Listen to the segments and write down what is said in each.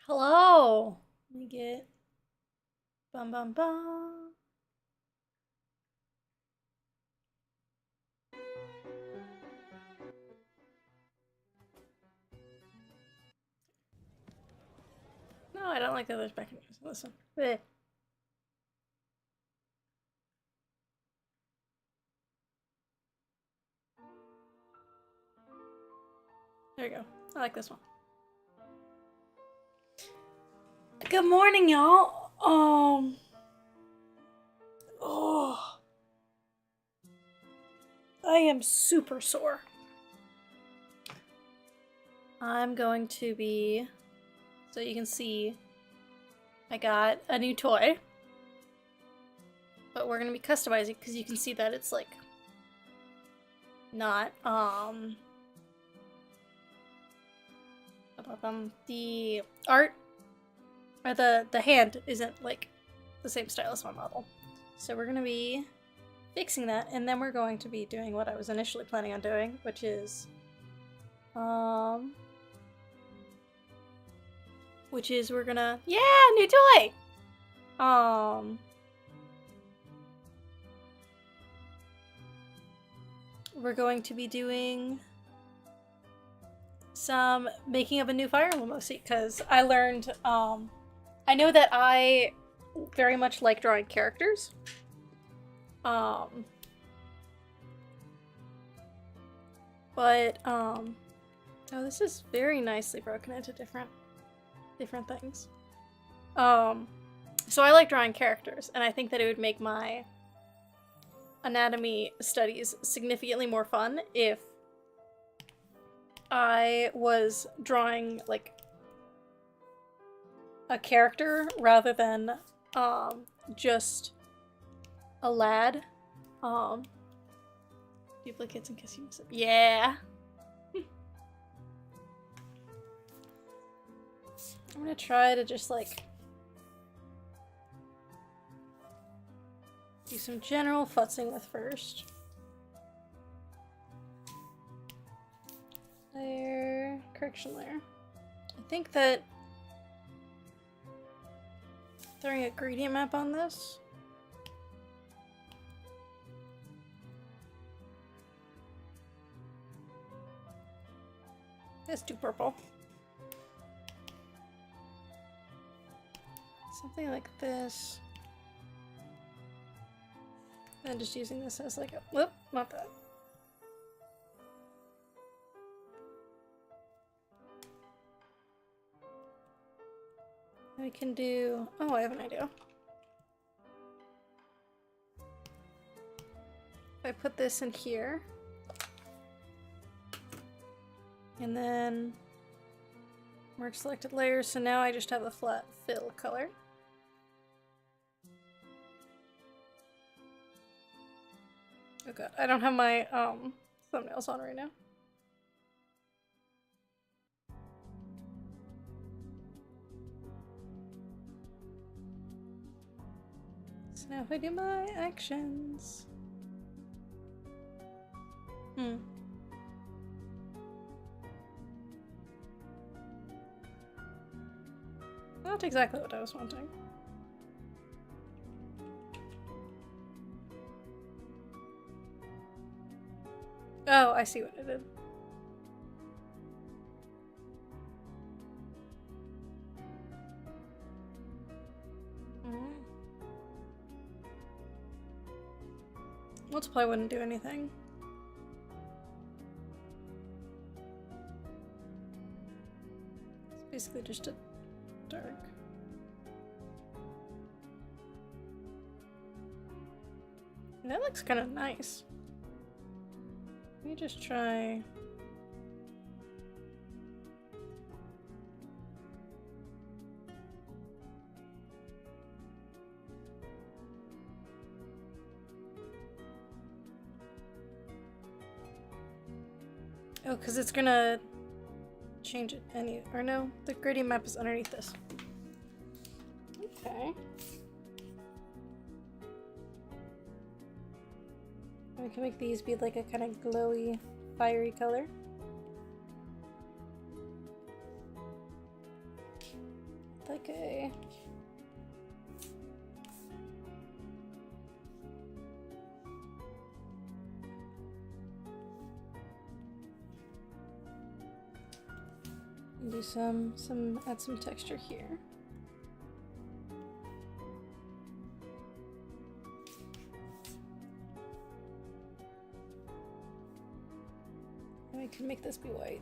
Hello. Let me get bum bum bum. No, I don't like the others back in listen. Eh. There we go. I like this one. Good morning, y'all. Oh, I am super sore. I'm going to be, so you can see, I got a new toy, but we're gonna be customizing because you can see that it's like not the art or the hand isn't like the same style as my model. So we're gonna be fixing that, and then we're going to be doing what I was initially planning on doing, which is we're gonna, yeah, new toy! We're going to be doing some making of a new Fire Emblem OC, because I learned, I know that I very much like drawing characters. Oh, this is very nicely broken into different things. So I like drawing characters, and I think that it would make my anatomy studies significantly more fun if I was drawing, like, a character rather than, just a lad. Duplicates in case you miss it. Yeah! I'm gonna try to just, like, do some general futzing with first. Layer, correction layer. I think that throwing a gradient map on this. Let's do purple. Something like this. And just using this as like a, whoop, not that. We can do, oh, I have an idea. If I put this in here, and then mark selected layers, so now I just have a flat fill color. Oh god, I don't have my thumbnails on right now. So now if I do my actions. Not exactly what I was wanting. Oh, I see what it did. Multiply wouldn't do anything. It's basically just a dark. And that looks kind of nice. Let me just try. Oh, because it's gonna change it or no, the gradient map is underneath this. Okay. We can make these be like a kind of glowy, fiery color. like a... do add some texture here. And we can make this be white.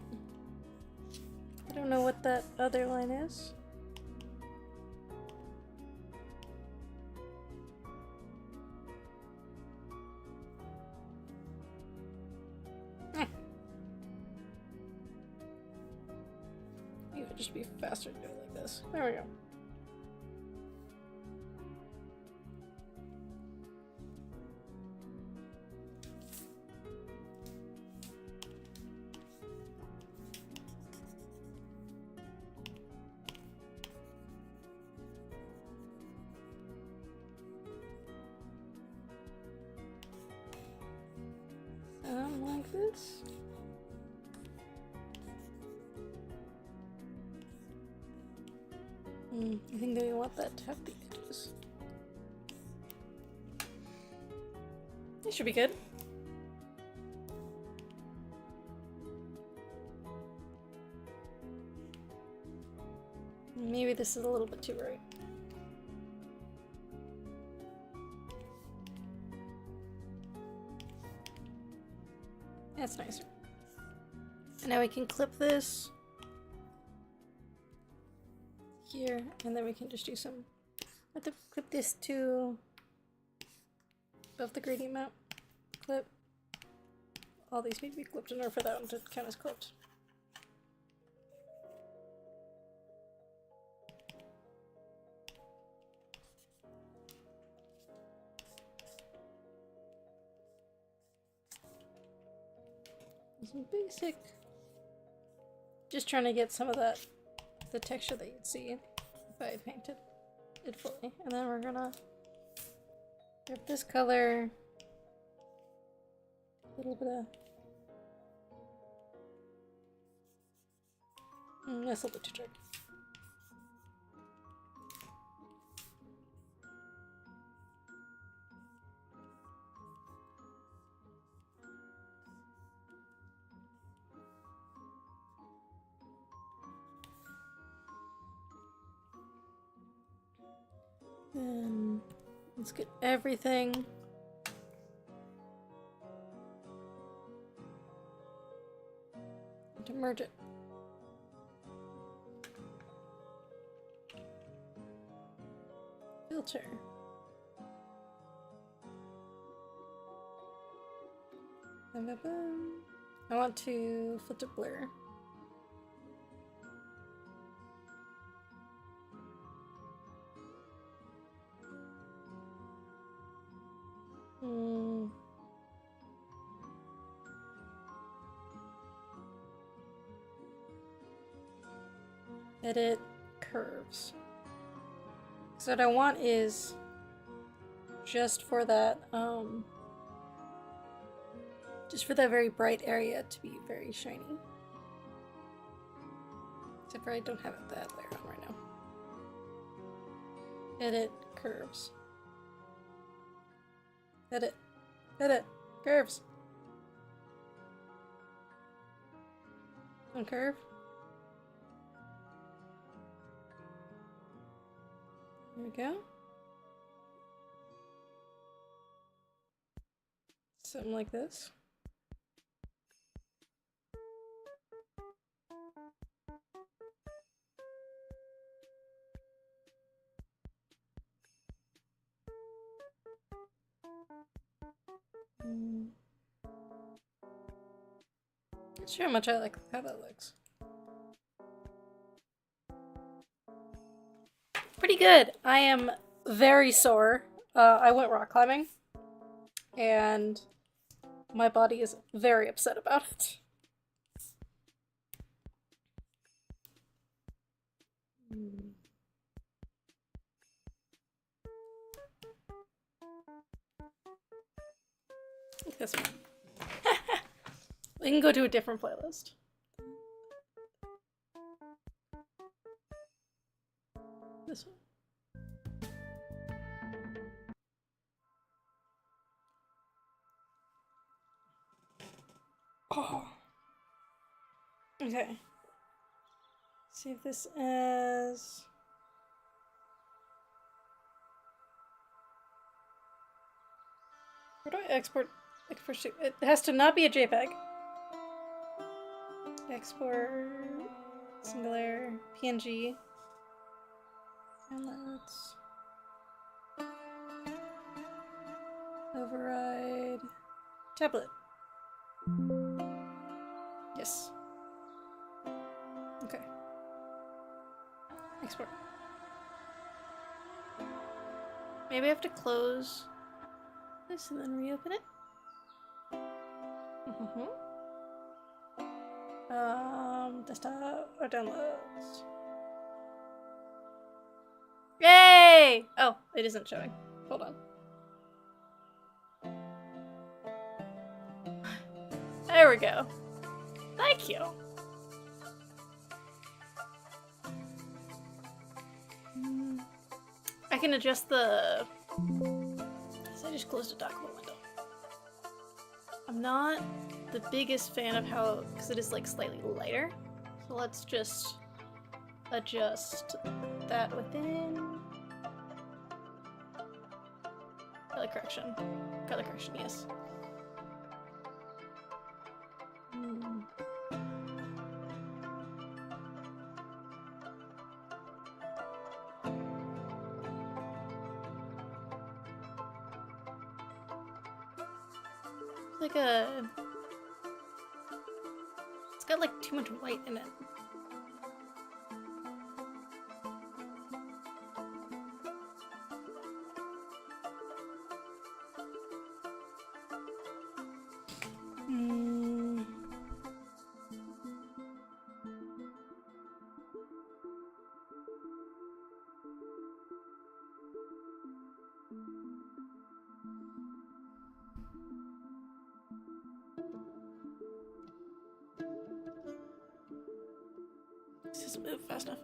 I don't know what that other line is. It would just be faster to do it like this. There we go. Like this. I think that we want that to have the edges. This should be good. Maybe this is a little bit too bright. That's nicer. And now we can clip this here, and then we can just do some... I have to clip this to above the gradient map. Clip. All these need to be clipped in order for that one to count as clipped. Some basic, just trying to get some of that, the texture that you'd see if I painted it fully. And then we're gonna grab this color, a little bit of, that's a little bit too dark. Then let's get everything to merge it. Filter. I want to filter blur. Edit curves. So what I want is just for that very bright area to be very shiny. Except for I don't have that layer on right now. Edit curves. Edit curves. On curve. There we go. Something like this. Not sure how much I like how that looks. Pretty good. I am very sore. I went rock climbing, and my body is very upset about it. This one. We can go to a different playlist. This one. Oh. Okay. Save this as... Where do I export to? It has to not be a JPEG. Export singular PNG. Downloads. Override. Tablet. Yes. Okay. Export. Maybe I have to close this and then reopen it. Desktop or downloads. Yay! Oh, it isn't showing. Hold on. There we go. Thank you. I can adjust the... I just closed a document window. I'm not the biggest fan of how... because it is like slightly lighter. So let's just adjust that within... Color correction. Color correction, yes. Like a... It's got like too much white in it. This doesn't move fast enough.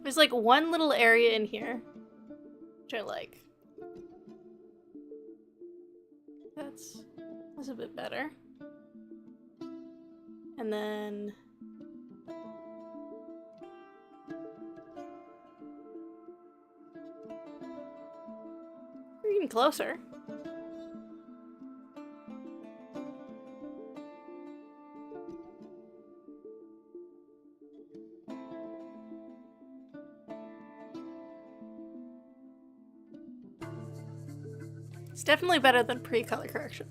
There's like one little area in here which I like. That's a bit better. And then we're getting closer. It's definitely better than pre-color correction.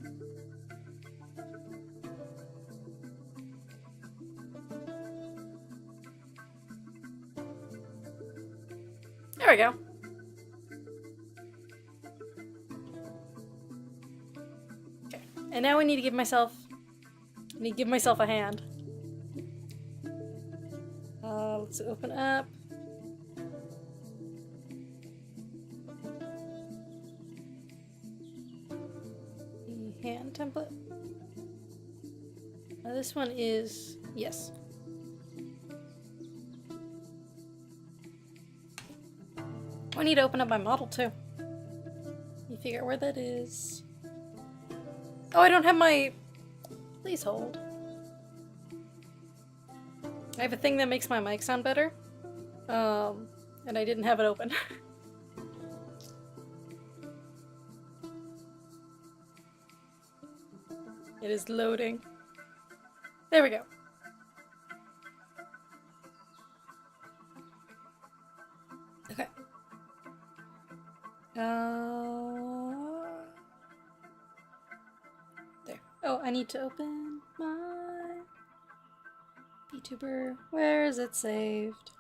There we go. Okay, and now I need to give myself a hand. Let's open up. The hand template. This one is yes. I need to open up my model too. You figure out where that is. Oh, I don't have my... Please hold. I have a thing that makes my mic sound better. And I didn't have it open. It is loading. There we go. Okay. There. Oh, I need to open my VTuber. Where is it saved?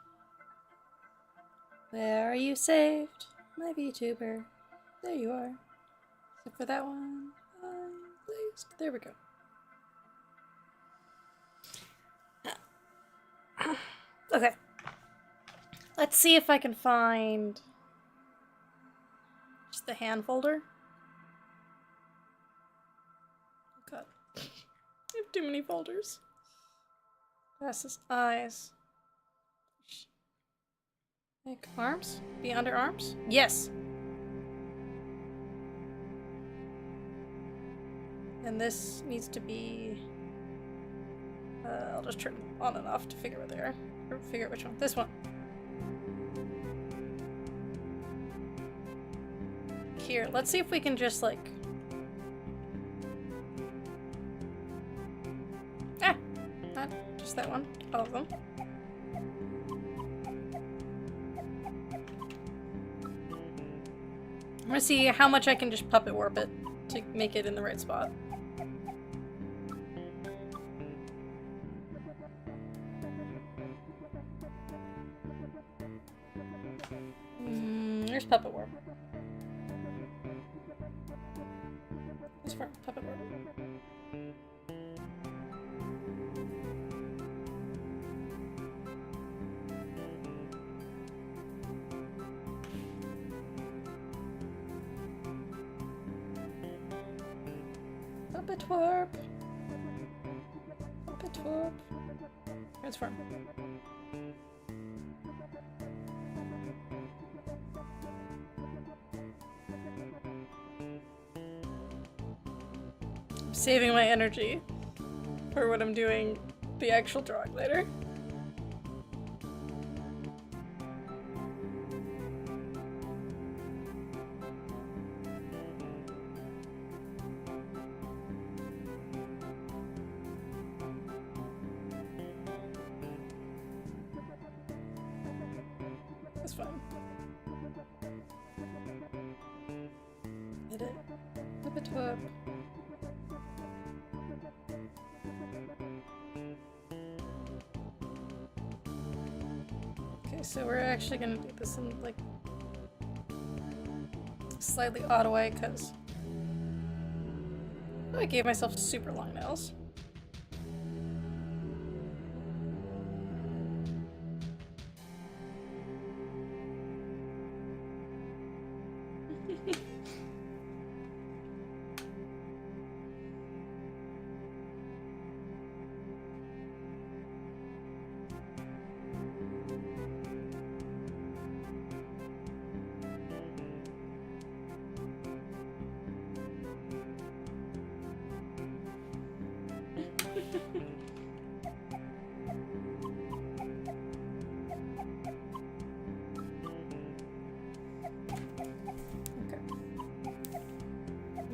Where are you saved? My VTuber. There you are. Except for that one. Please. There we go. Okay. Let's see if I can find just the hand folder. Oh god. I have too many folders. Glasses, eyes. Like arms? Be under arms? Yes! And this needs to be... I'll just turn on and off to figure where they are. Or figure out which one. This one. Here, let's see if we can just like... Ah! Not just that one. All of them. I'm gonna see how much I can just puppet warp it to make it in the right spot. There's puppet warp. There's puppet warp. Puppet warp. Puppet warp. Transform. I'm saving my energy for when I'm doing the actual drawing later. That's fine. Hit it. Flip it up. Okay, so we're actually gonna do this in like slightly odd way because I gave myself super long nails.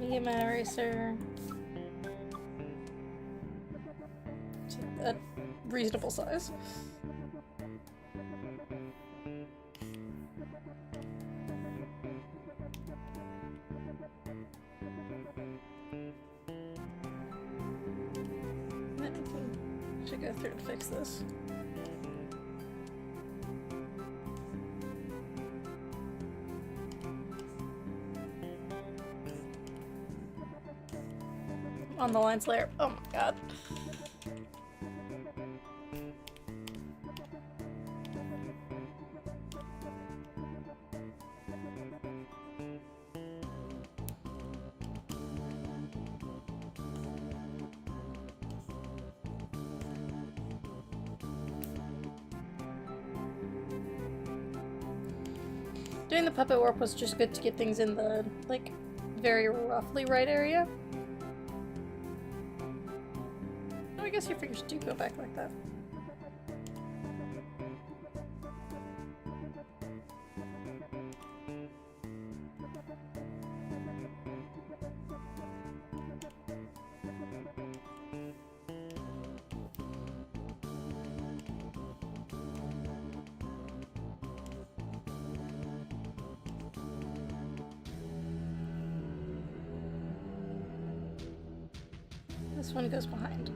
Get my eraser to a reasonable size. And then I should go through and fix this. On the lines layer. Oh my god. Doing the puppet warp was just good to get things in the, like, very roughly right area. I guess your fingers do go back like that. This one goes behind.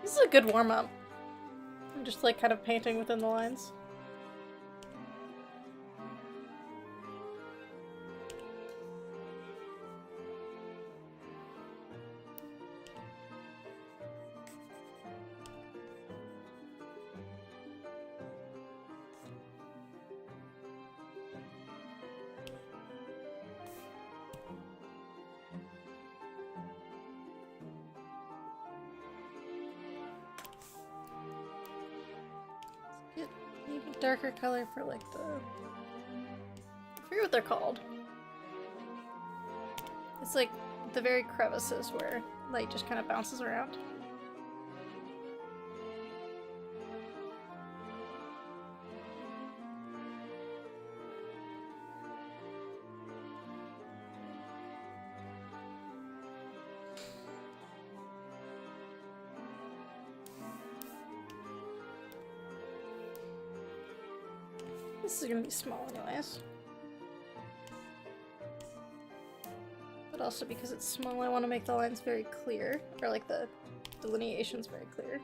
This is a good warm-up. I'm just like kind of painting within the lines. Maybe darker color for like the... I forget what they're called. It's like the very crevices where light just kind of bounces around. This is gonna be small anyways. But also because it's small, I want to make the lines very clear, or like the delineations very clear.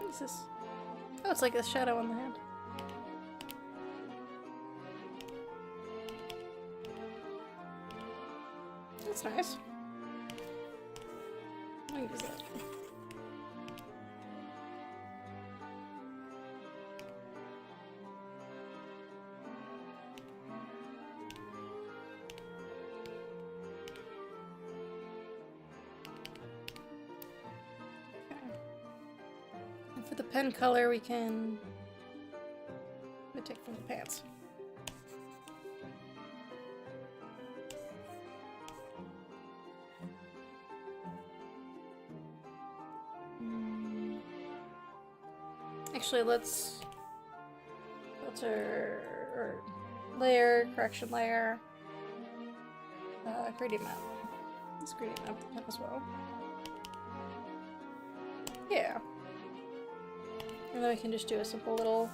What is this? Oh, it's like a shadow on the hand. That's nice. I'll use that. For the pen color, we can take from the pants. Actually, let's filter or layer, correction layer, gradient map. Let's gradient map the pen as well. Yeah. And then we can just do a simple little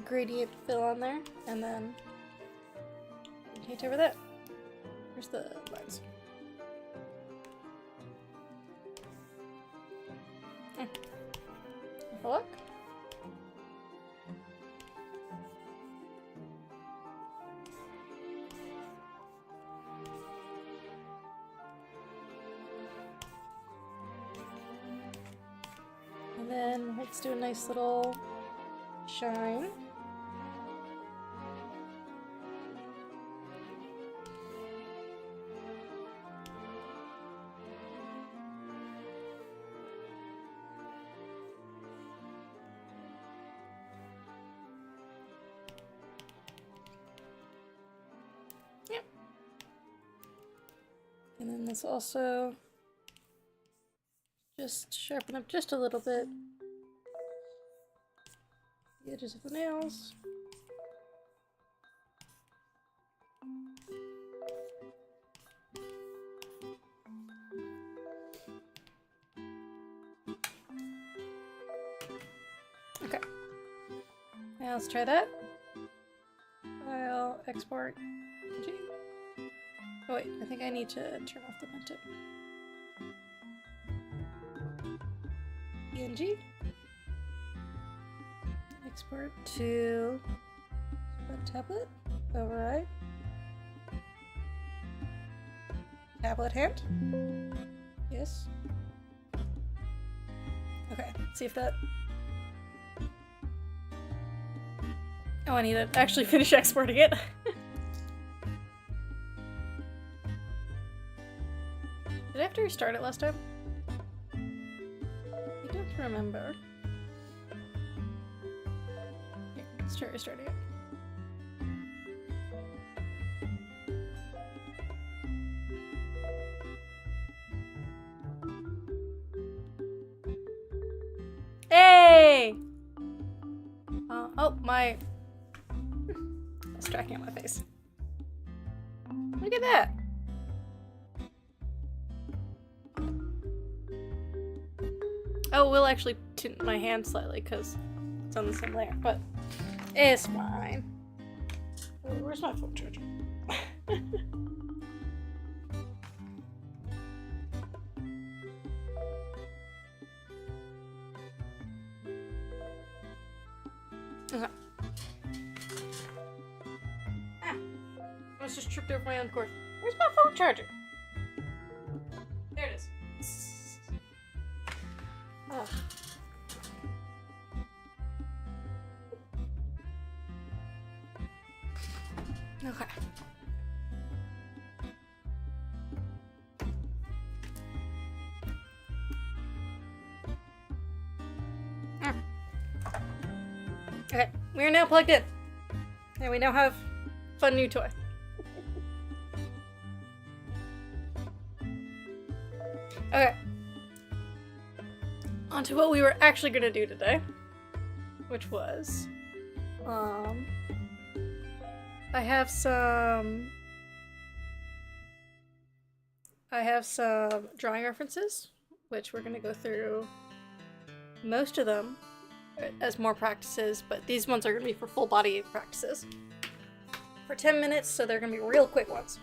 gradient fill on there, and then paint over that. Here's the lines. Have a look. And then let's do a nice little shine. Yep. And then let's also just sharpen up just a little bit the edges of the nails. Okay. Now let's try that. File, export, PNG. Oh wait, I think I need to turn off the pen tip. PNG. Export to tablet, override, tablet hand, yes, okay, see if that, oh I need to actually finish exporting it. Did I have to restart it last time? I don't remember. Let's try restarting it. Hey! Oh, my... It's tracking on my face. Look at that! Oh, we'll actually tint my hand slightly because it's on the same layer, but it's fine. Where's my phone charger? almost just tripped over my own cord. Where's my phone charger? There it is. Ugh. Okay. Okay, we are now plugged in. And we now have a fun new toy. Okay. On to what we were actually gonna do today. Which was... I have some drawing references, which we're gonna go through most of them as more practices, but these ones are gonna be for full body practices. For 10 minutes, so they're gonna be real quick ones.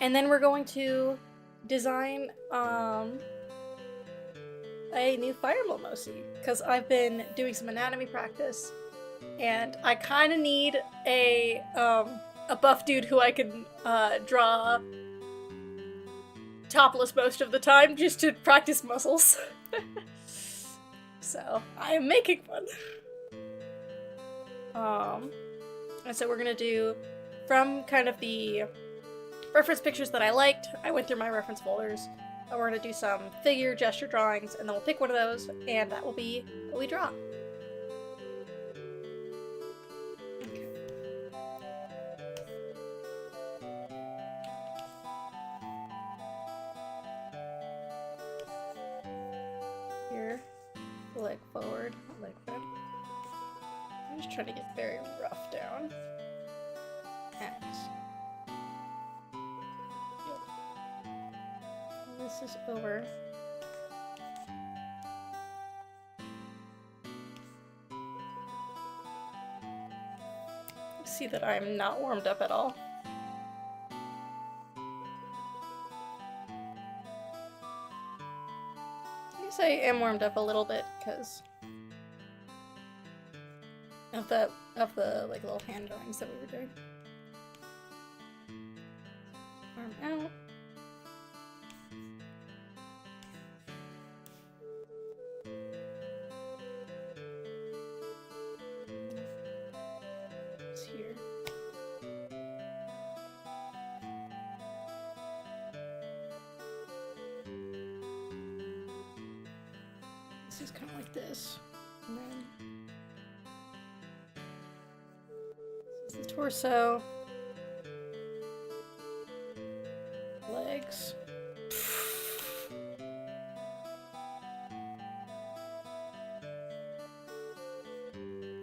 And then we're going to design a new fire mimosi, because I've been doing some anatomy practice, and I kind of need a buff dude who I can draw topless most of the time just to practice muscles. So I am making one. And so we're gonna do from kind of the reference pictures that I liked. I went through my reference folders. And we're gonna do some figure gesture drawings, and then we'll pick one of those, and that will be what we draw. Okay. Here, leg forward, leg back. I'm just trying to get very rough down. X. This is over. See that I'm not warmed up at all. I guess I am warmed up a little bit because of the like little hand drawings that we were doing. Arm out. Here. This is kind of like this, and then this is the torso, legs.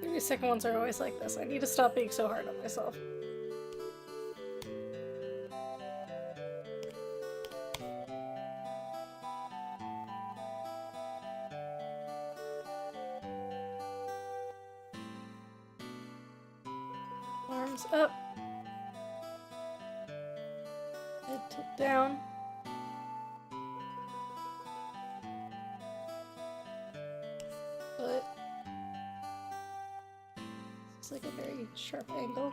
30-second ones are always like this. I need to stop being so hard on myself. Arms up. Head tilt down. Foot. It's like a very sharp angle.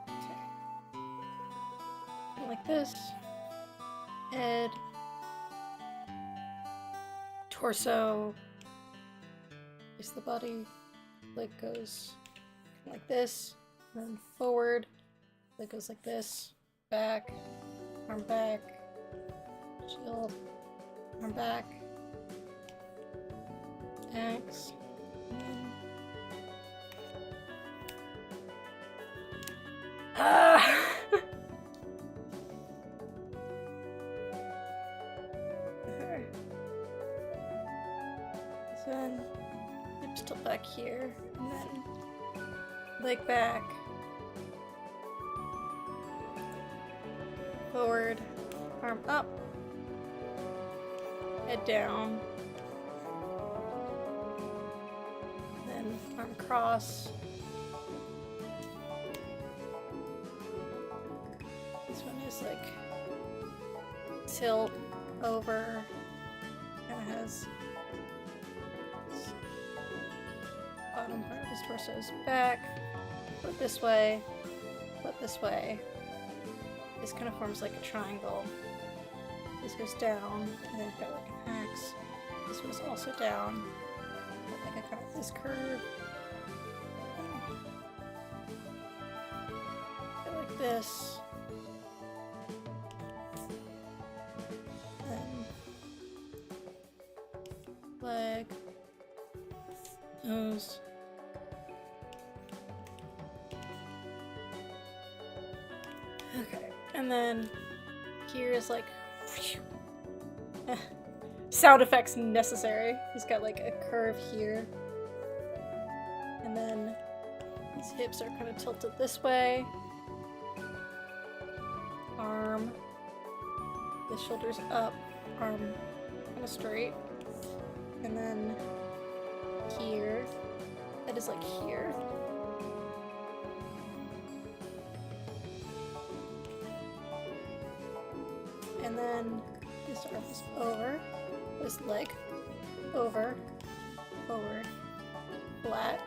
Okay. And like this. Head. Torso. Is the body. Leg goes like this. Then forward. Leg goes like this. Back. Arm back. Shield. Arm back. X. Ah! Then hips tilt back here, and then leg back, forward, arm up, head down. Arm cross. This one is like tilt over. Kind of has this bottom part. his torso's back, flip this way, flip this way. This kind of forms like a triangle. This goes down, and then I've got like an axe. This one's also down, like a kind of this curve. Go like this. Then leg, nose. Okay, and then here is like sound effects necessary. He's got like a curve here, and then his hips are kind of tilted this way. Arm, the shoulders up, arm kind of straight, and then here, that is like here. And then this arm is over, this leg, over, forward, flat.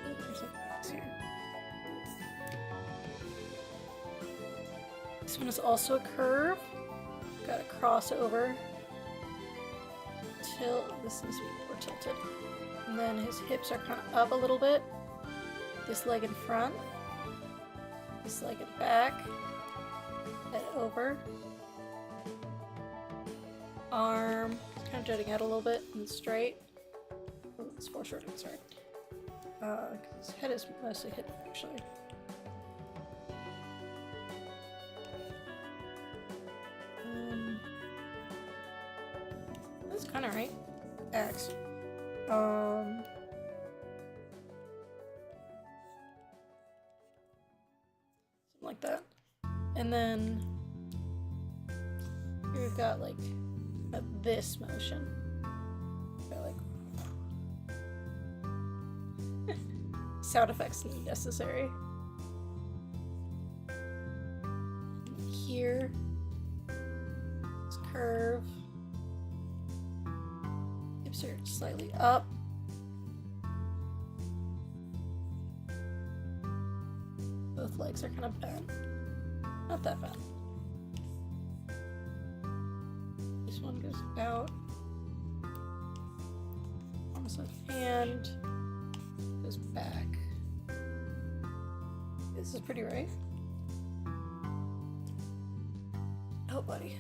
There's some box here. This one is also a curve. Got a crossover. Tilt. This needs to be more tilted. And then his hips are kind of up a little bit. This leg in front. This leg in back. Head over. Arm. It's kind of jutting out a little bit and straight. Oh, it's foreshortened, sorry. His head is mostly hidden, actually. That's kind of right. Axe. Something like that. And then here we've got like this motion. Got like sound effects necessary. Here, this curve. Hips are slightly up. Both legs are kind of bent. Not that bad. This one goes out. Almost like hand. Goes back. This is pretty right. Oh, buddy.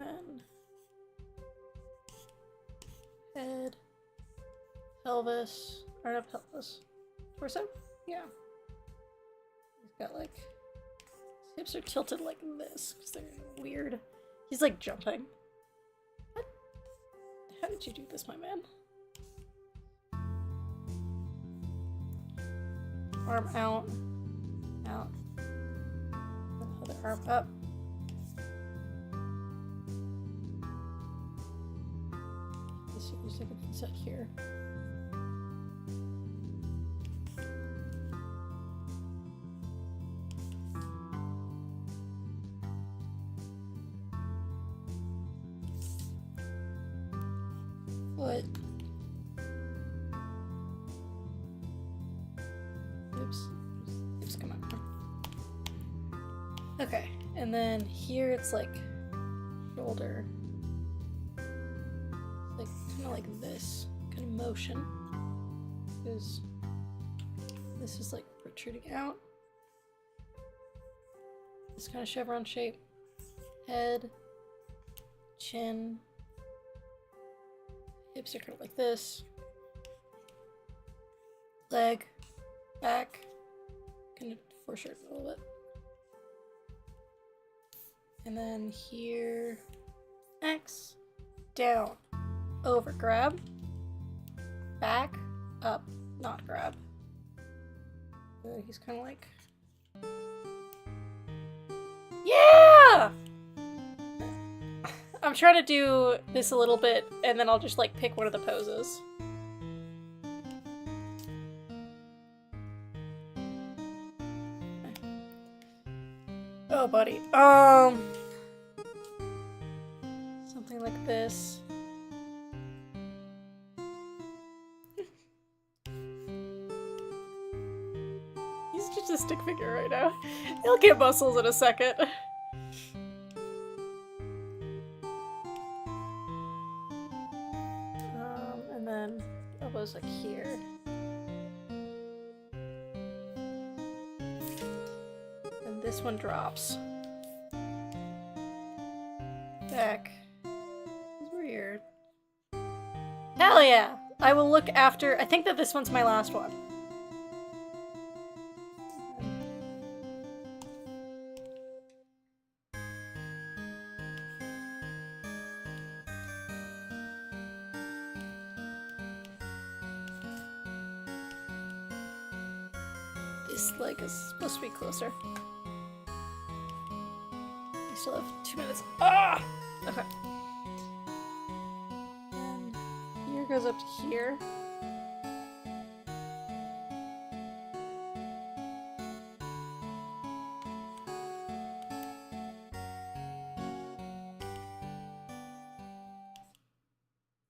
And head. Pelvis. Or not pelvis. Torso? Yeah. He's got like, his hips are tilted like this because they're weird. He's like jumping. What? How did you do this, my man? Arm out. Out. Other arm up. This is like a set here. Foot. Oops, come on. Okay, and then here it's like shoulder. Like kind of like this kind of motion. Because this is like protruding out. This kind of chevron shape. Head, chin. Hips are kind of like this. Leg, back, kind of foreshorten a little bit. And then here, X, down, over, grab, back, up, not grab. So he's kind of like, yeah! I'm trying to do this a little bit, and then I'll just like pick one of the poses. Oh, buddy. Something Something like this. He's just a stick figure right now. He'll get muscles in a second. And then elbows like here. And this one drops. Back. It's weird. Hell yeah! I will look after. I think that this one's my last one. This leg is supposed to be closer. I still have 2 minutes. Ah! Okay. And here goes up to here.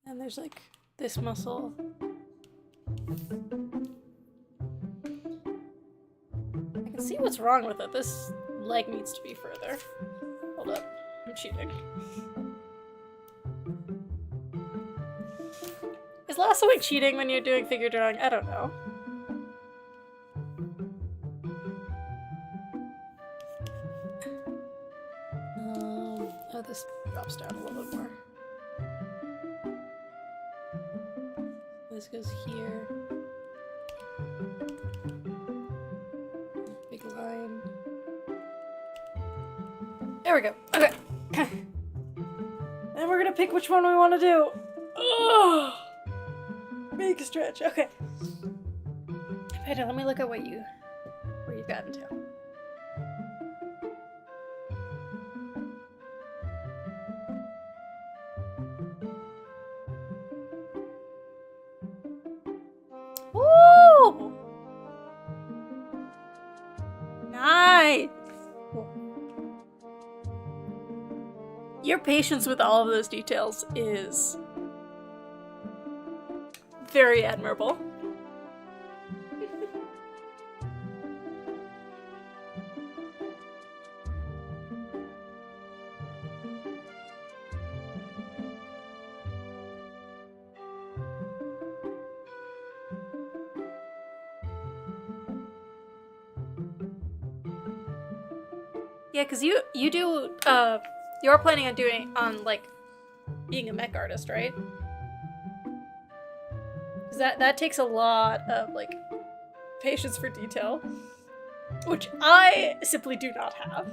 And there's like this muscle. I can see what's wrong with it. This leg needs to be further. Hold up. I'm cheating. Is lassoing cheating when you're doing figure drawing? I don't know. Oh, this drops down a little bit more. This goes here. Big line. There we go. Okay. Then we're gonna pick which one we want to do. Oh, big stretch. Okay. Wait, let me look at where you've gotten to. Woo! Nice. Your patience with all of those details is very admirable. Yeah, because you do you're planning on like being a mech artist, right? Because that takes a lot of like patience for detail, which I simply do not have.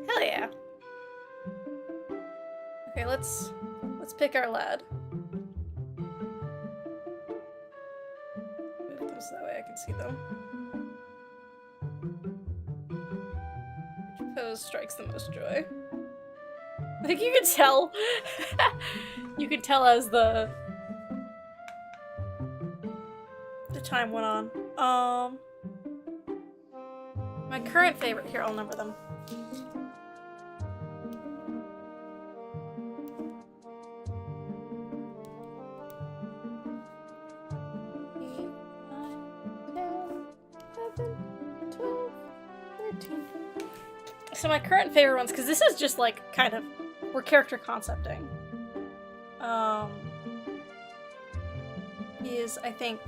Hell yeah. Okay, let's pick our lad. Move them so that way I can see them. Which pose strikes the most joy? I think you can tell. You can tell as the time went on. My current favorite here, I'll number them. So my current favorite ones, because this is just like kind of, we're character concepting, is I think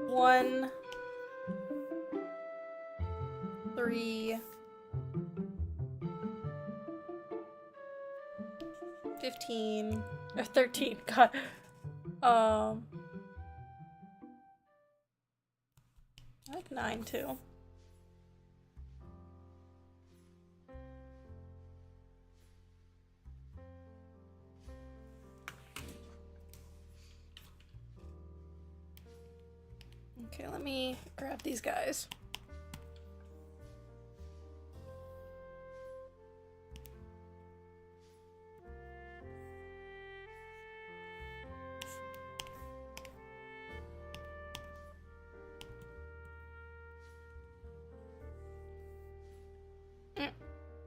1, 3, 15, or 13, god. I like 9 too. Okay, let me grab these guys.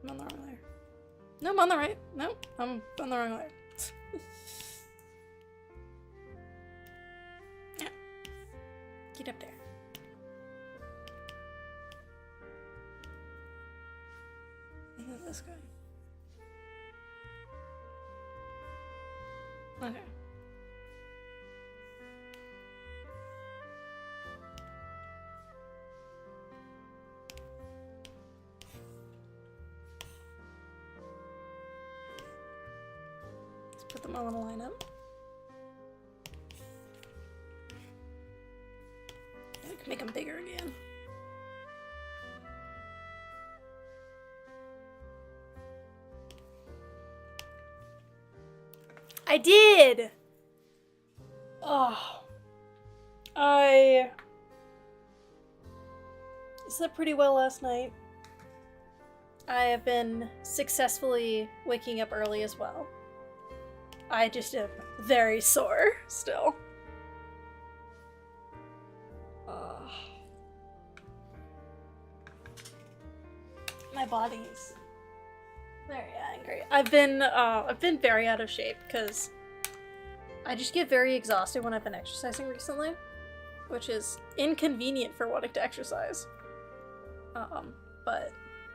I'm on the wrong layer. No, I'm on the right. No, I'm on the wrong layer. Yeah. Get up there. And then this guy. Okay. Let's put them all in a lineup. I can make them bigger again. I did! Oh. I slept pretty well last night. I have been successfully waking up early as well. I just am very sore still. My body's very angry. I've been very out of shape because I just get very exhausted when I've been exercising recently, which is inconvenient for wanting to exercise. But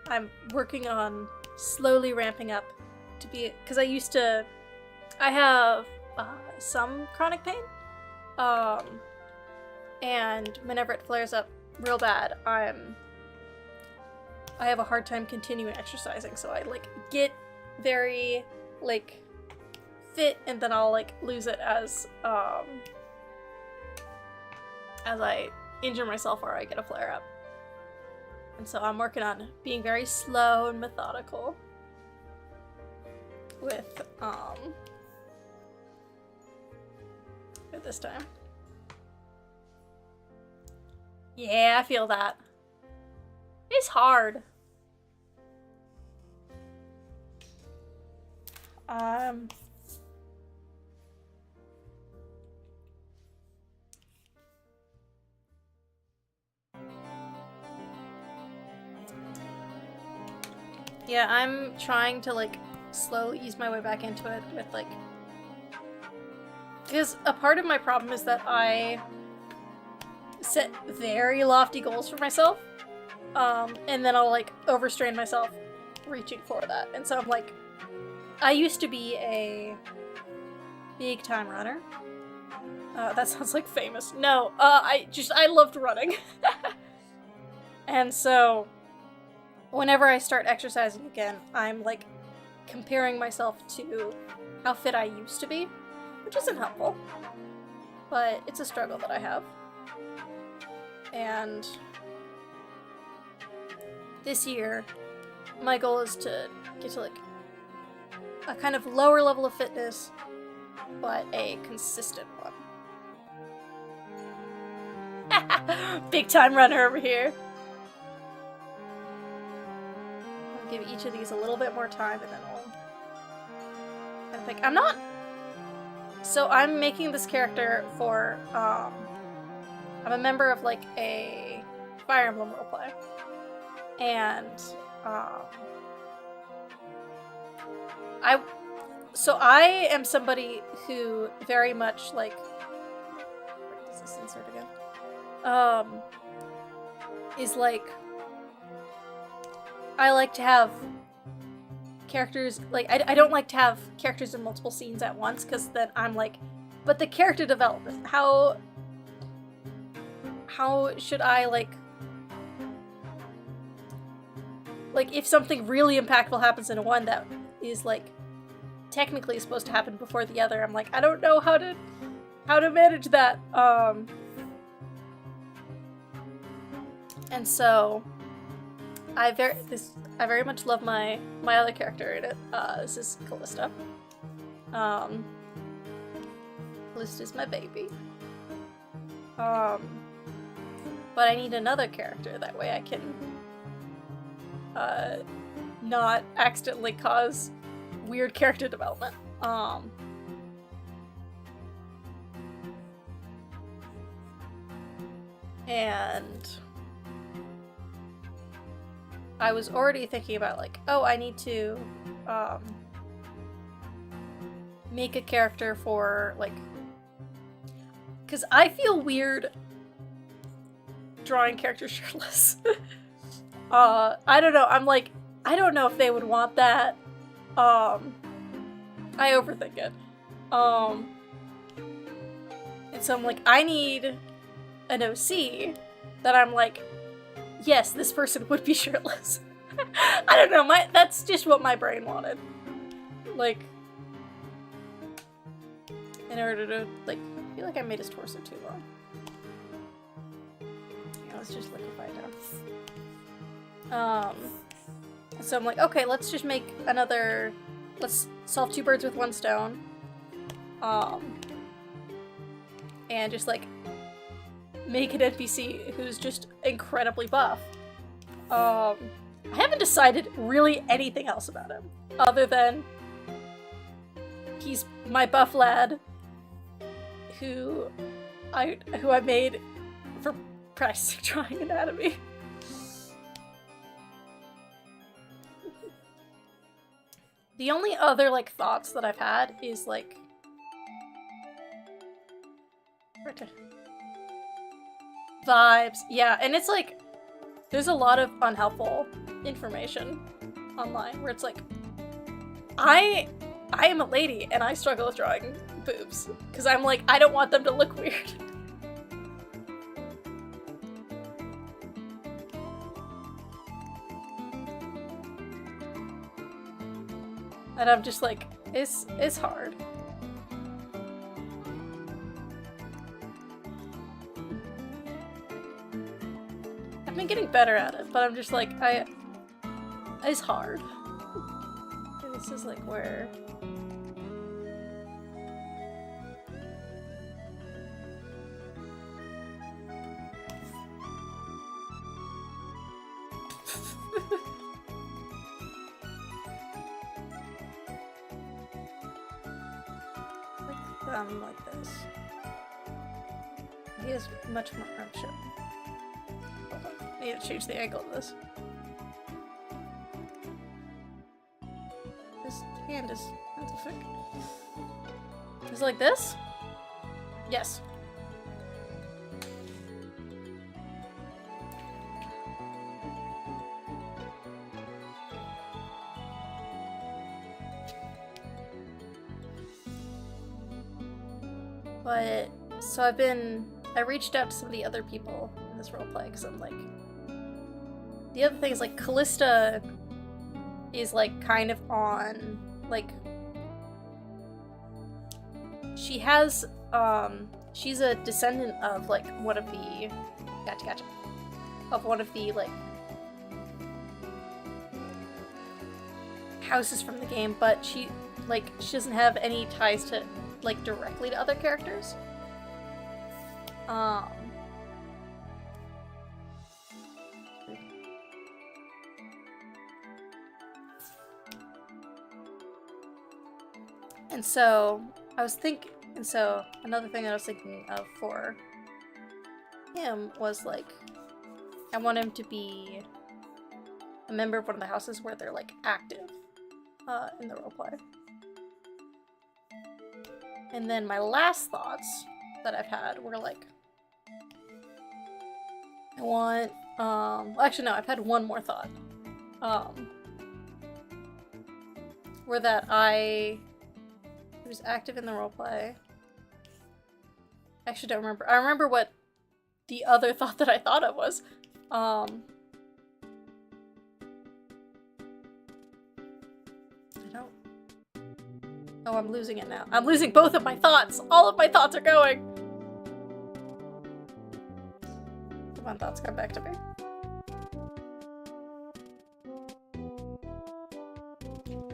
I'm working on slowly ramping up to be, because I have some chronic pain, and whenever it flares up real bad, I have a hard time continuing exercising, so I like get very like fit and then I'll like lose it as I injure myself or I get a flare up. And so I'm working on being very slow and methodical with this time. Yeah, I feel that. It's hard. Yeah, I'm trying to like slowly ease my way back into it with like, because a part of my problem is that I set very lofty goals for myself. And then I'll like overstrain myself reaching for that. And so I'm like, I used to be a big time runner. That sounds like famous. No, I loved running. And so whenever I start exercising again, I'm like comparing myself to how fit I used to be, which isn't helpful, but it's a struggle that I have. And this year, my goal is to get to like a kind of lower level of fitness, but a consistent one. Big time runner over here. I'll give each of these a little bit more time and then I'll pick. So I'm making this character for, I'm a member of like a Fire Emblem roleplay. And, I am somebody who very much, like, where does this insert again? Is like, I like to have characters, like, I don't like to have characters in multiple scenes at once, because then I'm like, but the character development, how should I, like, if something really impactful happens in one that is, like, technically supposed to happen before the other, I'm like, I don't know how to manage that, and so, I very much love my other character in it. This is Callista. Callista's my baby. But I need another character, that way I can not accidentally cause weird character development. And I was already thinking about like, oh, I need to make a character for like, because I feel weird drawing characters shirtless. I don't know. I'm like, I don't know if they would want that. I overthink it. And so I'm like, I need an OC that I'm like, yes, this person would be shirtless. I don't know, that's just what my brain wanted. Like, in order to, like, I feel like I made his torso too long. Yeah, let's just liquefy it down. So I'm like, okay, let's just make another, let's solve 2 birds with 1 stone. And just, like, make an NPC who's just incredibly buff. I haven't decided really anything else about him, other than he's my buff lad who I made for practicing drawing anatomy. The only other, like, thoughts that I've had is, like, vibes. Yeah, and it's like, there's a lot of unhelpful information online where it's like, I am a lady and I struggle with drawing boobs because I'm like, I don't want them to look weird. And I'm just like, it's hard. I've been getting better at it, but I'm just like, it's hard. Okay, this is like where... like this. He is much more sure. Hold on. I need to change the angle of this. This hand is scientific. Is it like this? Yes. But, so I reached out to some of the other people in this roleplay, because I'm like, the other thing is, like, Callista is, like, kind of on, like, she has, she's a descendant of, like, one of the, gotcha, of one of the, like, houses from the game, but she doesn't have any ties to, like, directly to other characters. And so another thing that I was thinking of for him was, like, I want him to be a member of one of the houses where they're, like, active in the roleplay. And then my last thoughts that I've had were, like, I want, actually no, I've had one more thought. Were that I was active in the roleplay. I actually don't remember. I remember what the other thought that I thought of was. I don't... Oh, I'm losing it now. I'm losing both of my thoughts! All of my thoughts are going! Come on, thoughts, come back to me.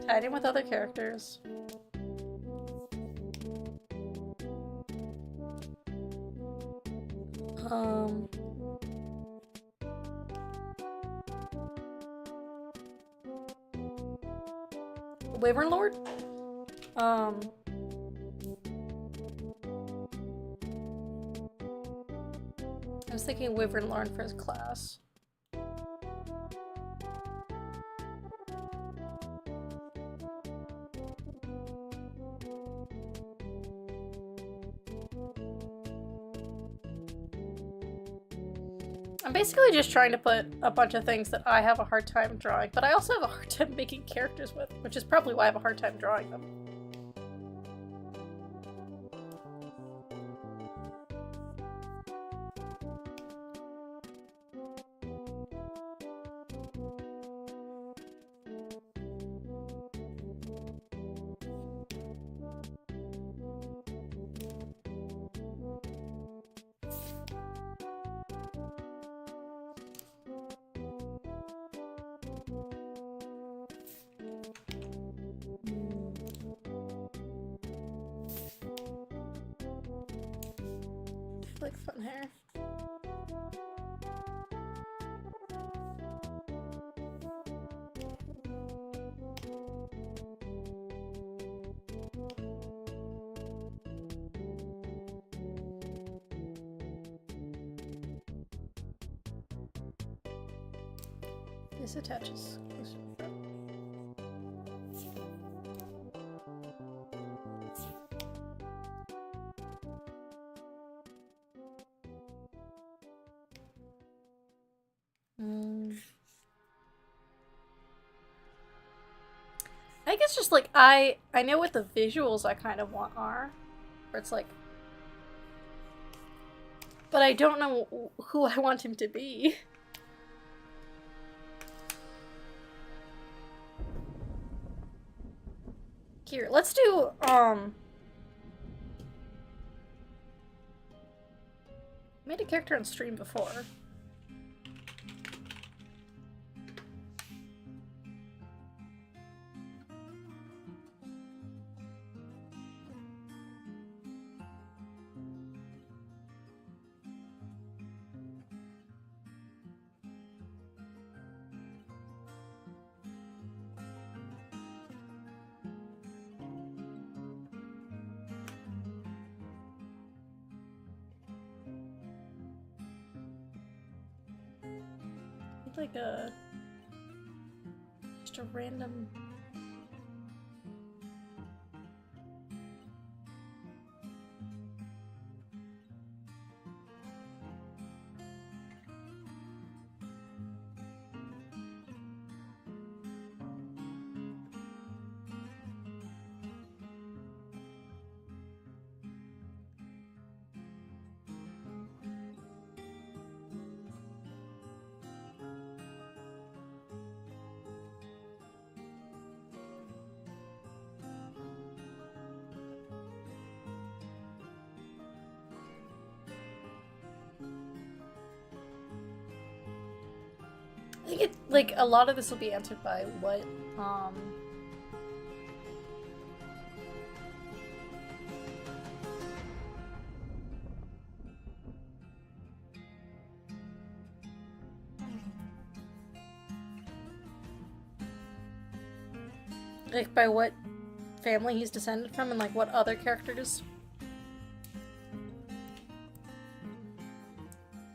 Tied in with other characters. Wyvern Lord? I was thinking Wyvern Lord for his class. I'm basically just trying to put a bunch of things that I have a hard time drawing, but I also have a hard time making characters with, which is probably why I have a hard time drawing them. Like fun hair. This attaches closer to the front. I think it's just like I know what the visuals I kind of want are, where it's like, but I don't know who I want him to be. Here, let's do made a character on stream before. Like just a random. I think it, like, a lot of this will be answered by what, like, by what family he's descended from and, like, what other characters.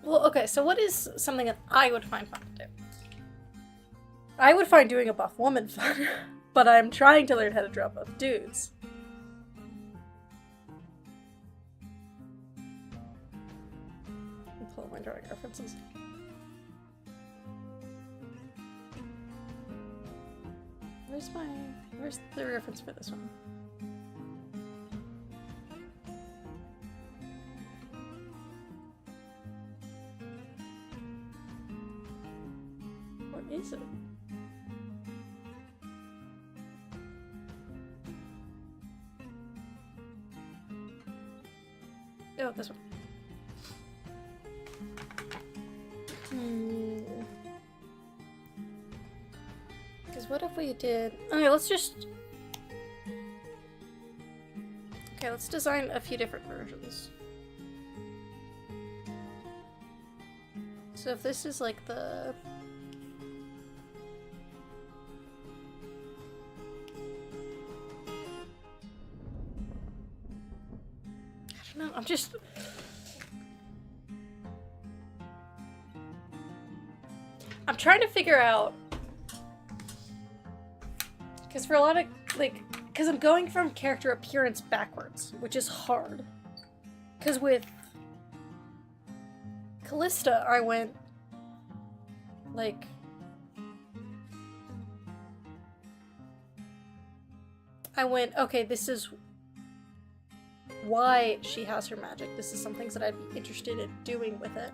Well, okay, so what is something that I would find fun to do? I would find doing a buff woman fun, but I'm trying to learn how to draw buff dudes. I'll pull up my drawing references. Where's the reference for this one? Where is it? Oh, this one. Because what if we did... Okay, let's just... Okay, let's design a few different versions. So if this is like the... I don't know, I'm just... I'm trying to figure out... Because for a lot of, like... Because I'm going from character appearance backwards, which is hard. Because with Callista, I went Like, I went, okay, this is why she has her magic. This is some things that I'd be interested in doing with it.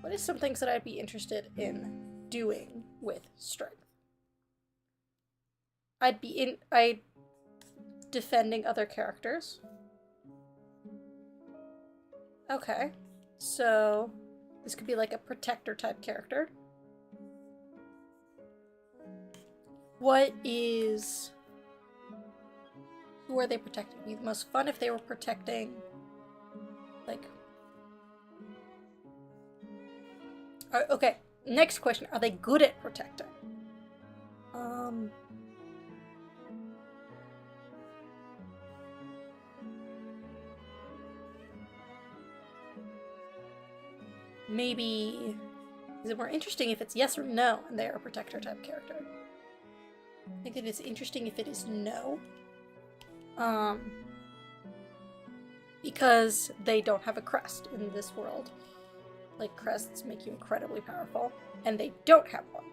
What is some things that I'd be interested in doing with strength? I'd defending other characters. Okay, so this could be like a protector type character. Who are they protecting? It'd be the most fun if they were protecting, like... Okay, next question. Are they good at protecting? Maybe... Is it more interesting if it's yes or no and they're a protector type character? I think that it's interesting if it is no. Because they don't have a crest in this world. Like, crests make you incredibly powerful, and they don't have one.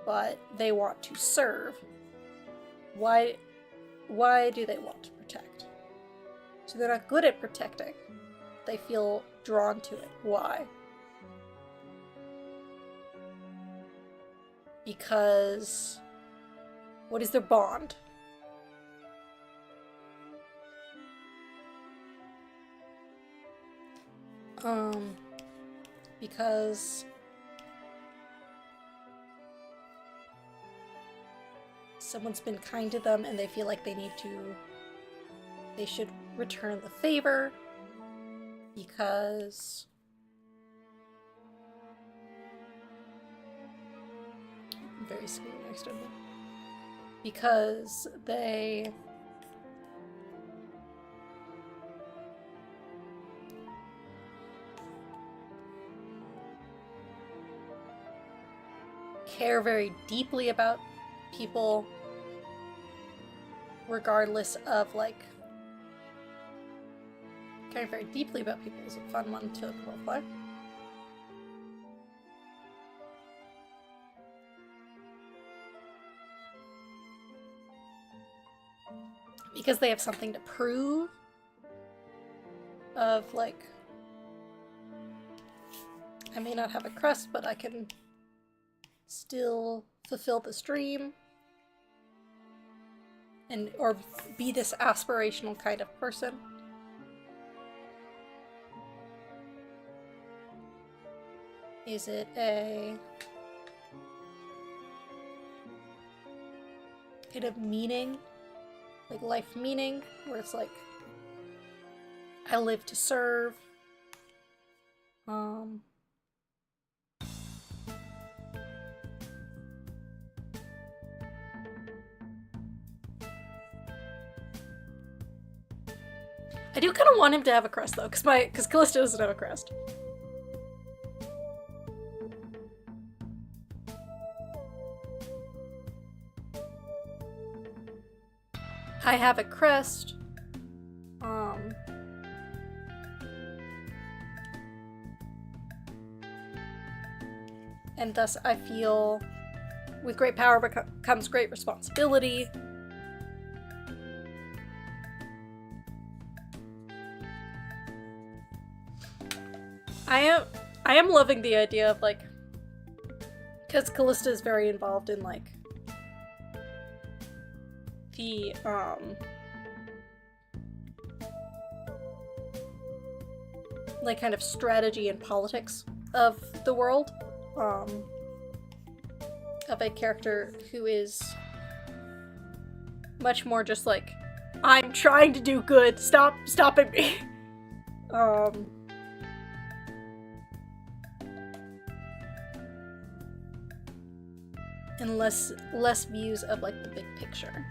But they want to serve. Why do they want to protect? So they're not good at protecting. They feel drawn to it. Why? Because... What is their bond? Because someone's been kind to them and they feel like they should return the favor, because I'm very sweet next to them. Because they care very deeply about people, regardless of, like, caring very deeply about people is a fun one to roleplay. Because they have something to prove, of, like, I may not have a crest, but I can still fulfill this dream, and or be this aspirational kind of person. Is it a kind of meaning, like life meaning, where it's like, I live to serve? I do kind of want him to have a crest, though, because Callista doesn't have a crest. I have a crest. And thus I feel with great power comes great responsibility. I am loving the idea of, like, because Callista is very involved in, like, the, like, kind of strategy and politics of the world, of a character who is much more just like, I'm trying to do good, stop stopping me. And less views of, like, the big picture.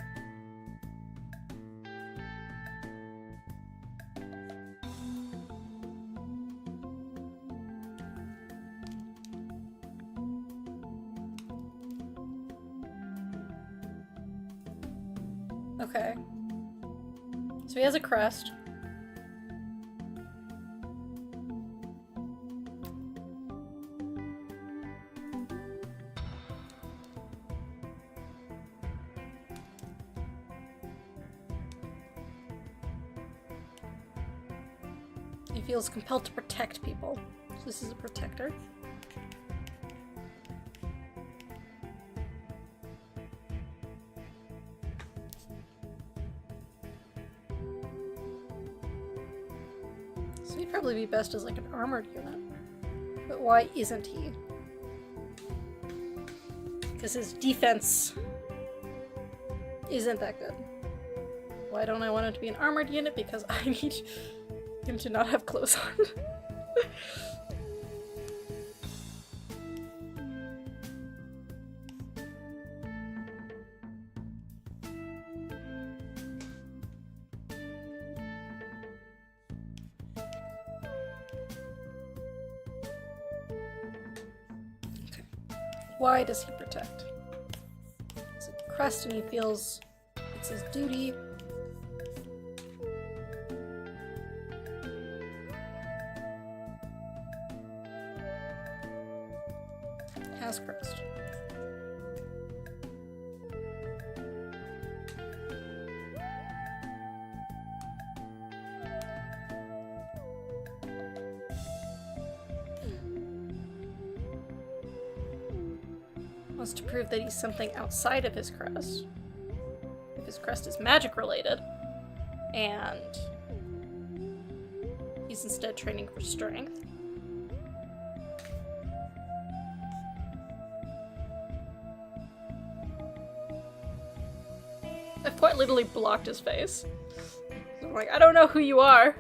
Okay. So he has a crest. feels compelled to protect people. So this is a protector. So he'd probably be best as like an armored unit. But why isn't he? Because his defense isn't that good. Why don't I want him to be an armored unit? Because I need him to not have clothes on. Okay. Why does he protect? He's a crest and he feels it's his duty. Has crest. Wants to prove that he's something outside of his crest. If his crest is magic related, and he's instead training for strength. I've quite literally blocked his face. So I'm like, I don't know who you are.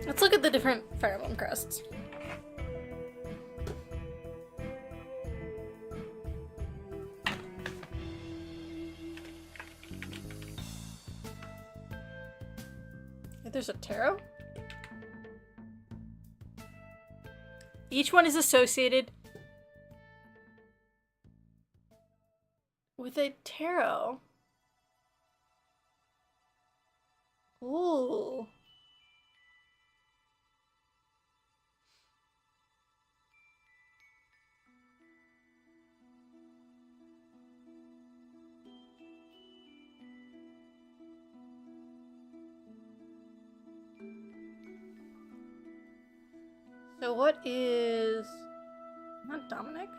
Let's look at the different Fire Emblem crests. There's a tarot. Each one is associated with a tarot. Ooh. So what is... not Dominic?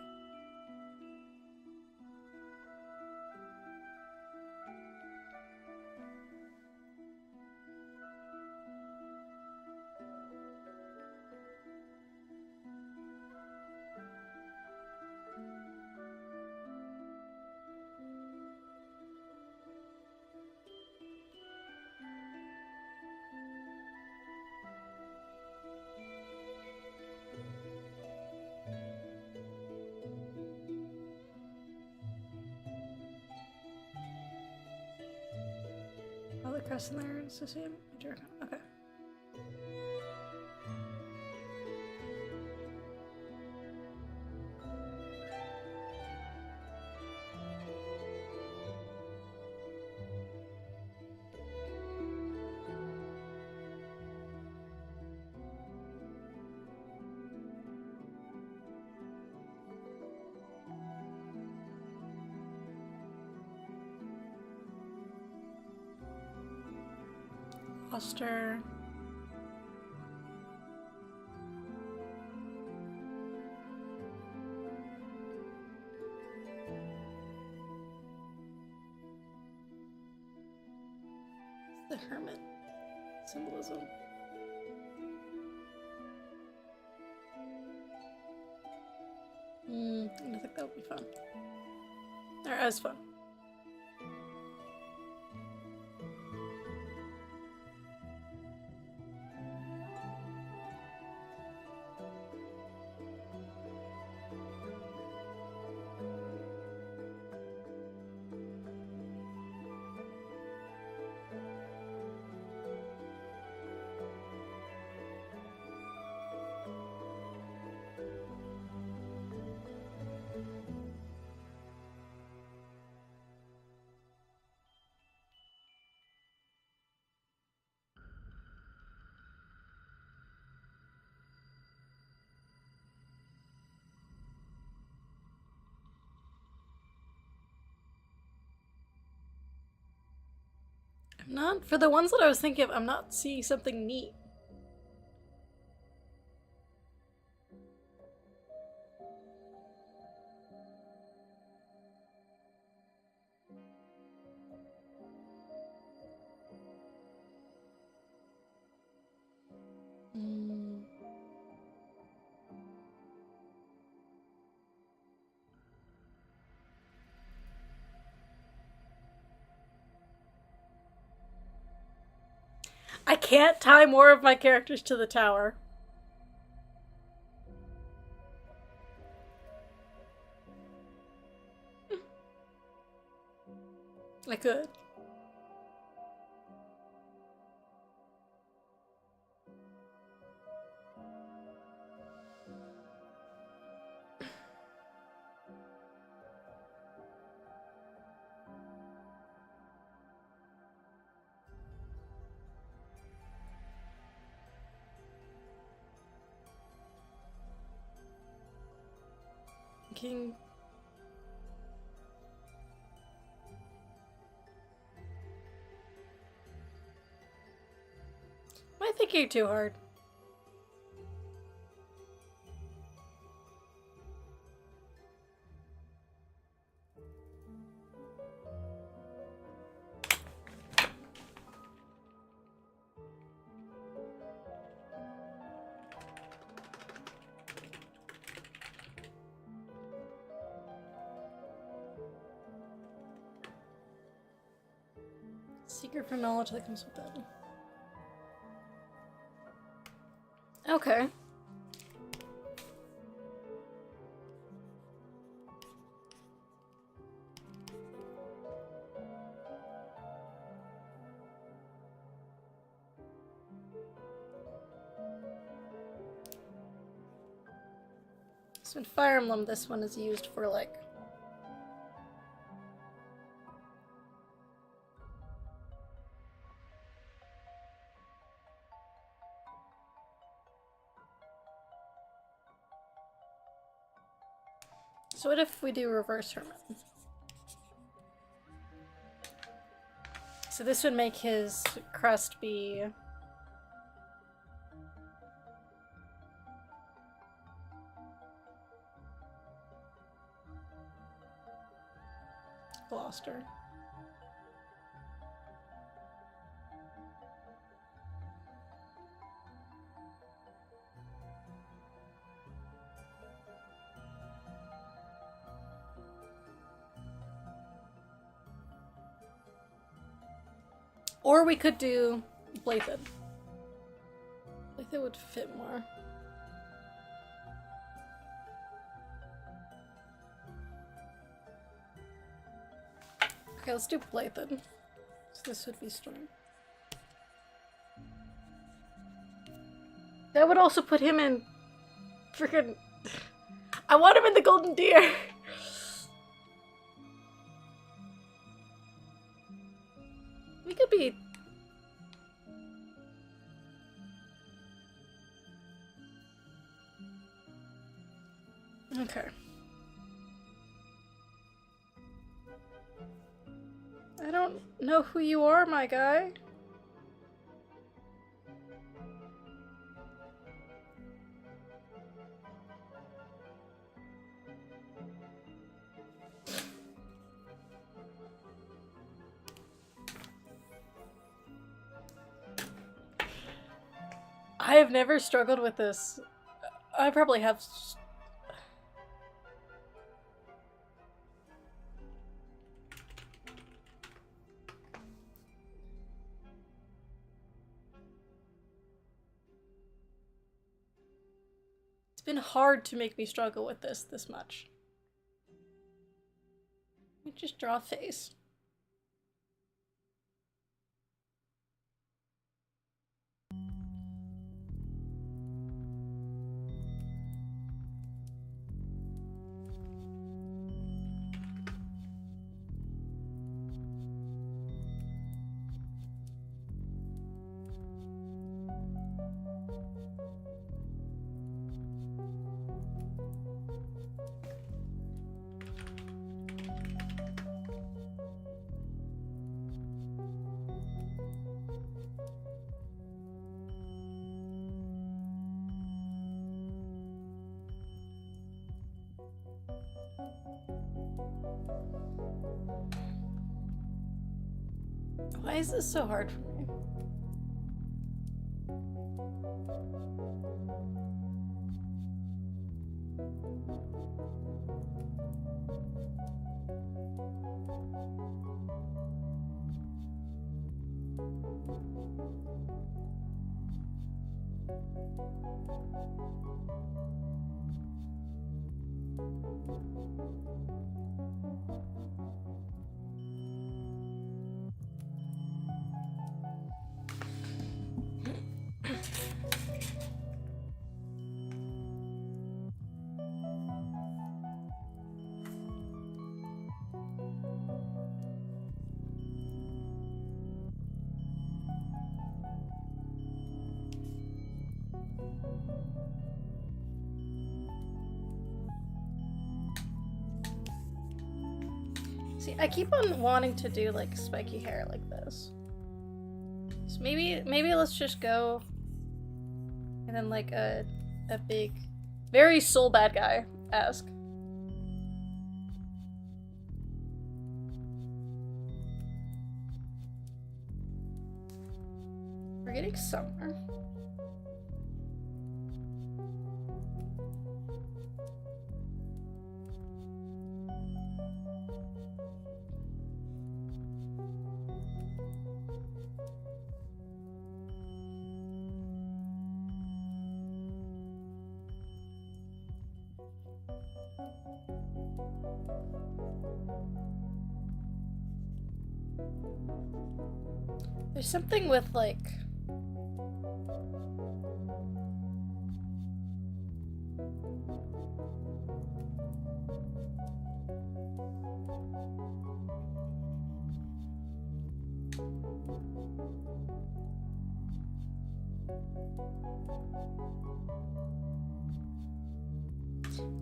All the crests in there are associated with Jericho. Okay. Foster. The hermit symbolism. I think that would be fun. Or as fun. Not for the ones that I was thinking of, I'm not seeing something neat. I can't tie more of my characters to the tower. I could. King. Am I thinking too hard? Secret for knowledge that comes with that. Okay. So in Fire Emblem, this one is used for like so what if we do reverse hermit? So this would make his crest be Gloucester. Or we could do Blathed. Blathed would fit more. Okay, let's do Blathed. So this would be Storm. That would also put him in freaking. I want him in the Golden Deer! We could be. Okay. I don't know who you are, my guy. I have never struggled with this. I probably have. It's been hard to make me struggle with this much. Let me just draw a face. Why is this so hard for me? See, I keep on wanting to do like spiky hair like this. So maybe let's just go and then like a big, very soul bad guy-esque. We're getting somewhere. There's something with like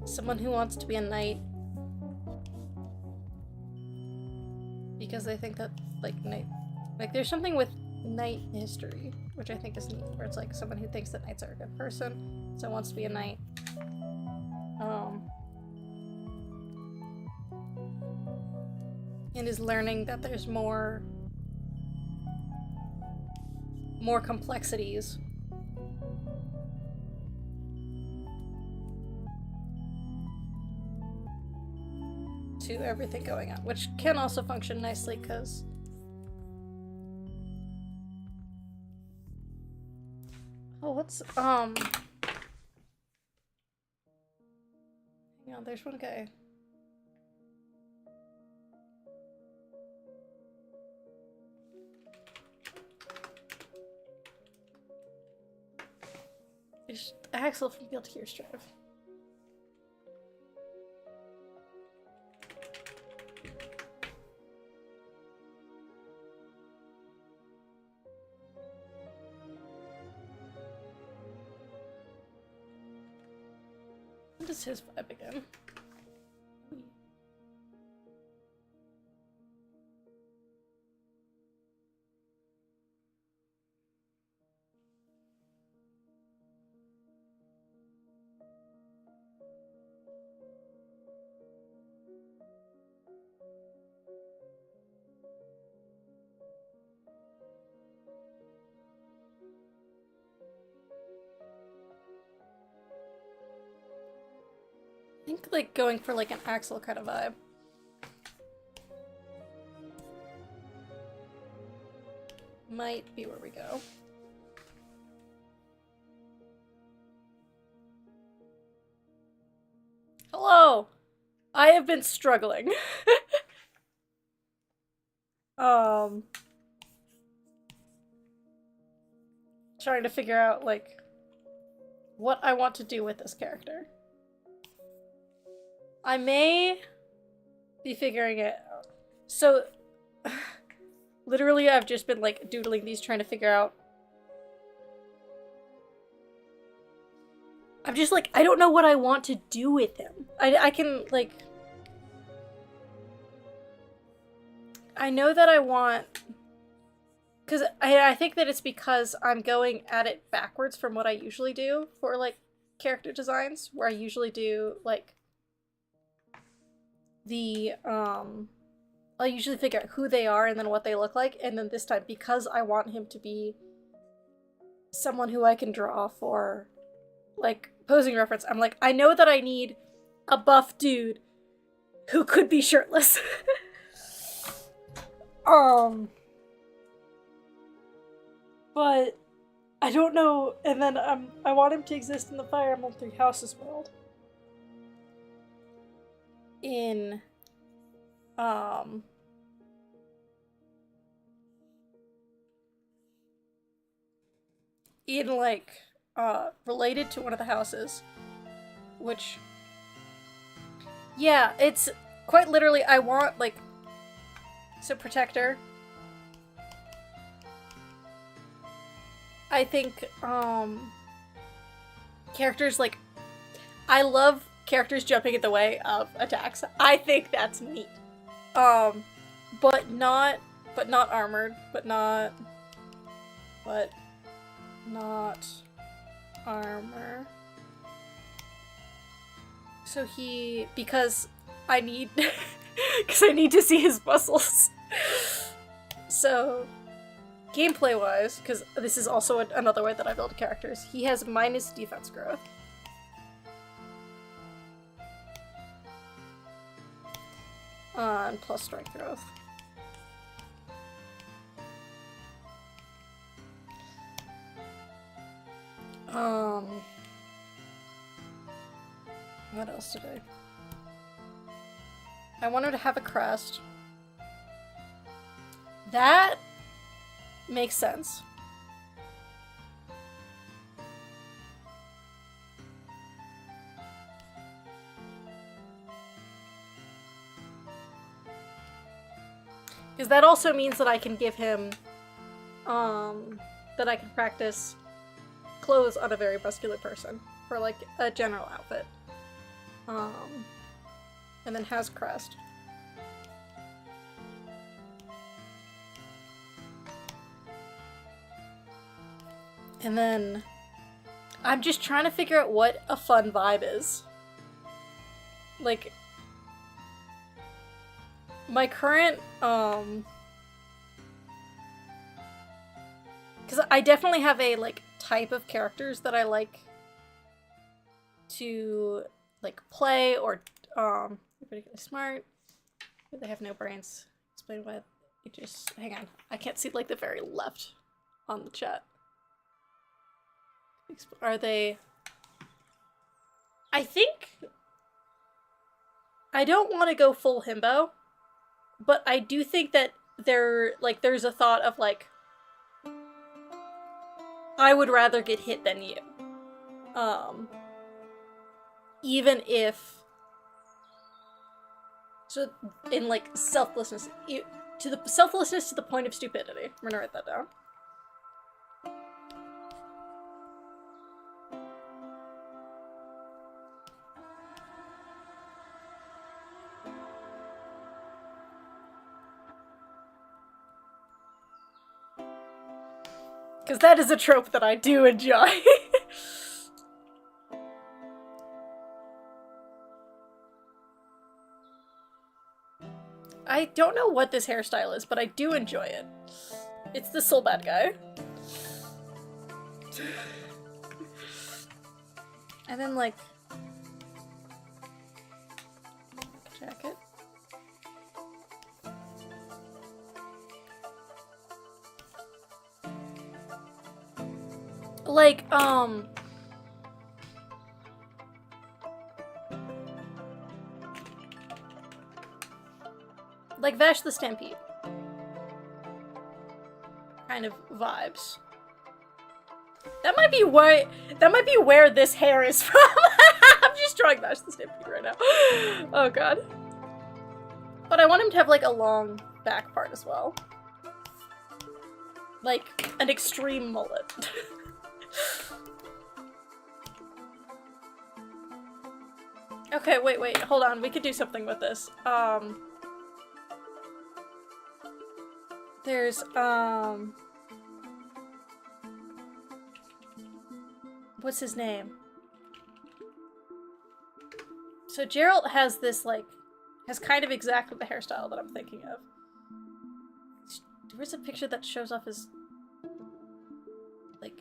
someone who wants to be a knight because they think that like knight, like there's something with knight history which I think is neat, where it's like someone who thinks that knights are a good person, so wants to be a knight. And is learning that there's more complexities to everything going on, which can also function nicely because hang on, there's one guy. There's Axel from Guilty Gear Strive. What is his vibe again? I think like going for like an Axel kind of vibe. Might be where we go. Hello! I have been struggling. Trying to figure out like what I want to do with this character. I may be figuring it out. So, literally I've just been like doodling these trying to figure out. I'm just like, I don't know what I want to do with him. I can like, I know that I want, because I think that it's because I'm going at it backwards from what I usually do for like character designs, where I usually do like the I'll usually figure out who they are and then what they look like, and then this time, because I want him to be someone who I can draw for, like, posing reference, I'm like, I know that I need a buff dude who could be shirtless. But I don't know, and then I want him to exist in the Fire Emblem Three Houses world. In, like, related to one of the houses, which, yeah, it's quite literally, I want, like, so Protector. I think, characters, like, I love characters jumping in the way of attacks. I think that's neat. But not armored, but not armor. So because I need, because I need to see his muscles. So, gameplay-wise, because this is also another way that I build characters, he has minus defense growth. And plus strength growth. What else did I want him to have a crest. That makes sense. Because that also means that I can give him, that I can practice clothes on a very muscular person for, like, a general outfit. And then has crest. And then I'm just trying to figure out what a fun vibe is. Like, my current, because I definitely have a, like, type of characters that I like to, like, play, or, particularly smart. They have no brains. Explain why it just, hang on. I can't see, like, the very left on the chat. Are they, I think, I don't want to go full himbo, but I do think that there's a thought of, like, I would rather get hit than you. Even if, so in, like, selflessness, to the point of stupidity. I'm gonna write that down. Because that is a trope that I do enjoy. I don't know what this hairstyle is, but I do enjoy it. It's the soul bad guy. And then, like, jacket. Like, like Vash the Stampede kind of vibes. That might be where this hair is from. I'm just drawing Vash the Stampede right now. Oh god. But I want him to have, like, a long back part as well. Like, an extreme mullet. Okay, wait, hold on. We could do something with this. There's, what's his name? So Geralt has this, like, has kind of exactly the hairstyle that I'm thinking of. Where's a picture that shows off his, like,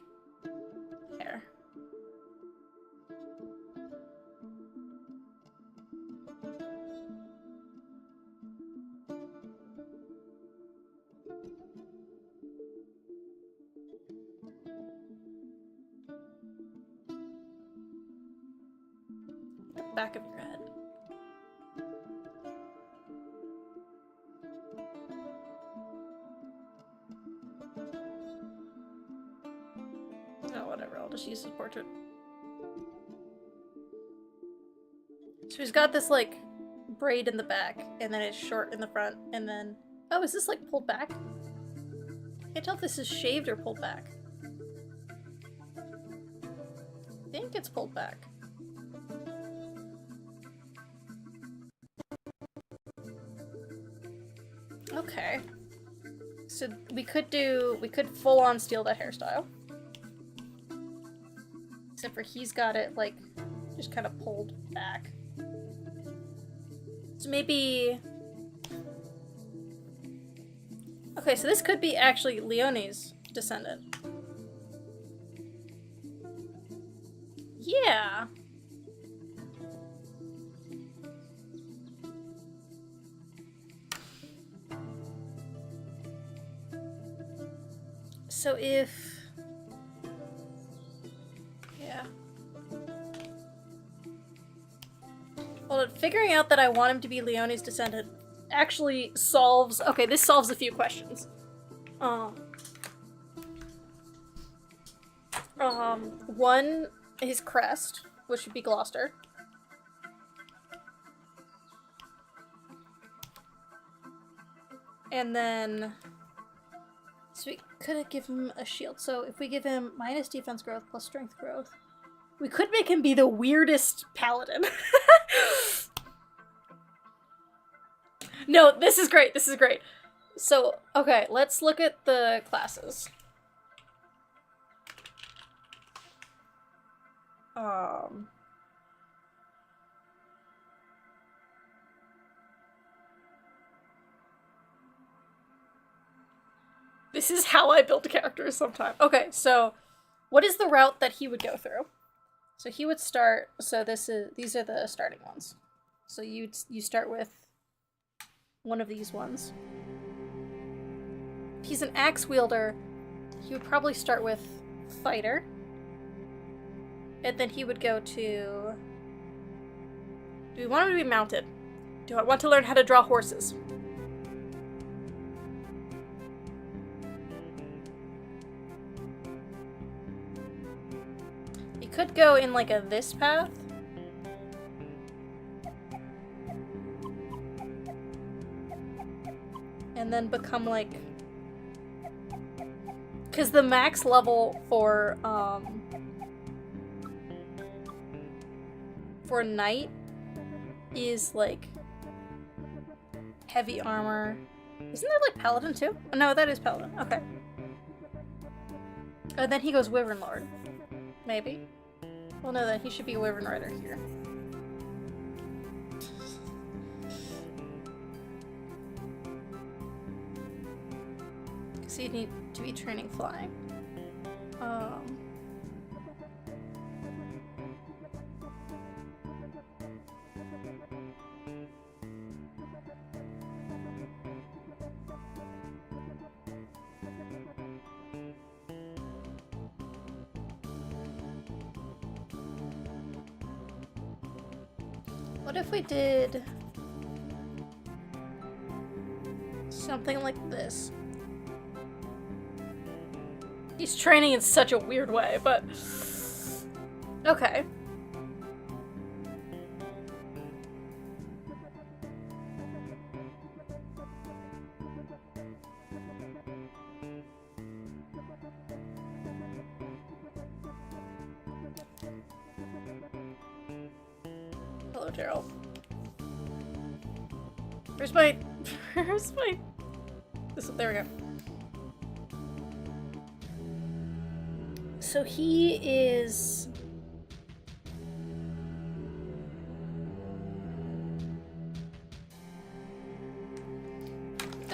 hair? The back of your head. Oh, whatever, I'll just use his portrait. So he's got this, like, braid in the back, and then it's short in the front, and then... Oh, is this, like, pulled back? I can't tell if this is shaved or pulled back. I think it's pulled back. Okay. So we could full on steal that hairstyle. Except for he's got it, like, just kind of pulled back. So maybe... Okay, so this could be actually Leonie's descendant. Yeah. So if... Yeah. Well, figuring out that I want him to be Leonie's descendant actually solves... Okay, this solves a few questions. One, his crest, which would be Gloucester. And then... So we could give him a shield. So if we give him minus defense growth plus strength growth, we could make him be the weirdest paladin. No, this is great. This is great. So, okay, let's look at the classes. This is how I build characters sometimes. Okay, so what is the route that he would go through? So he would start, so these are the starting ones. So you start with one of these ones. If he's an axe wielder, he would probably start with fighter. And then he would go to... Do we want him to be mounted? Do I want to learn how to draw horses? He could go in like this path. And then become like... Because the max level for knight is like heavy armor. Isn't that like paladin too? Oh, no, that is paladin. Okay. Oh, then he goes Wyvern Lord. Maybe. Well, no, then he should be a Wyvern Rider here. Because he'd need to be training flying. What if we did something like this? He's training in such a weird way, but... Okay. Hello, Gerald. Where's my... Where's my... There we go. So he is...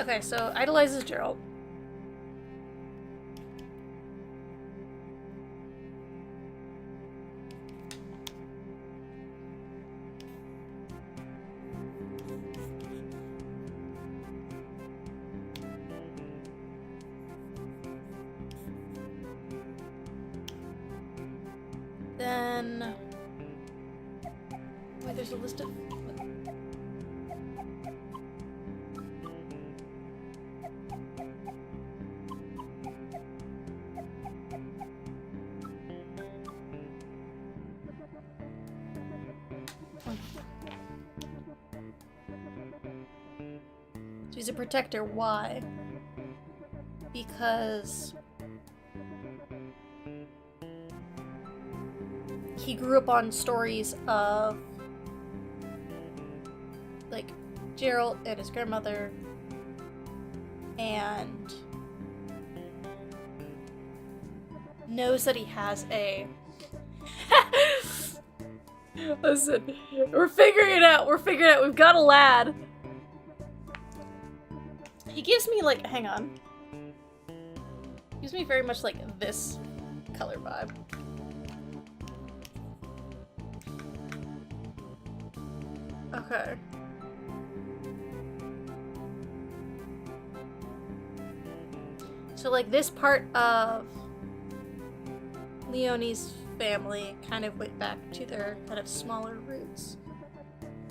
Okay, so idolizes Gerald. Then... Wait, there's a list of... So he's a protector. Why? Because... he grew up on stories of like Gerald and his grandmother and knows that he has a listen, we're figuring it out, we've got a lad. He gives me like, hang on. Gives me very much like this color vibe. Okay. So like this part of Leonie's family kind of went back to their kind of smaller roots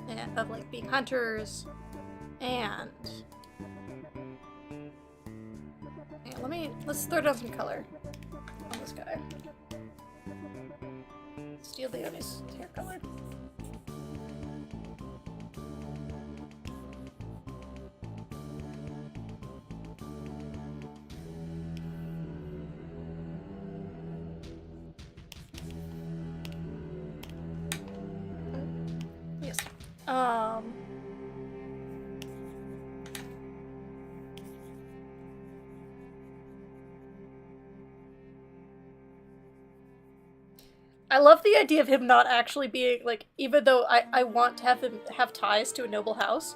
and of like being hunters and yeah, let's throw down some color on this guy. Steal Leonie's hair color. Yes. I love the idea of him not actually being, like, even though I want to have him have ties to a noble house,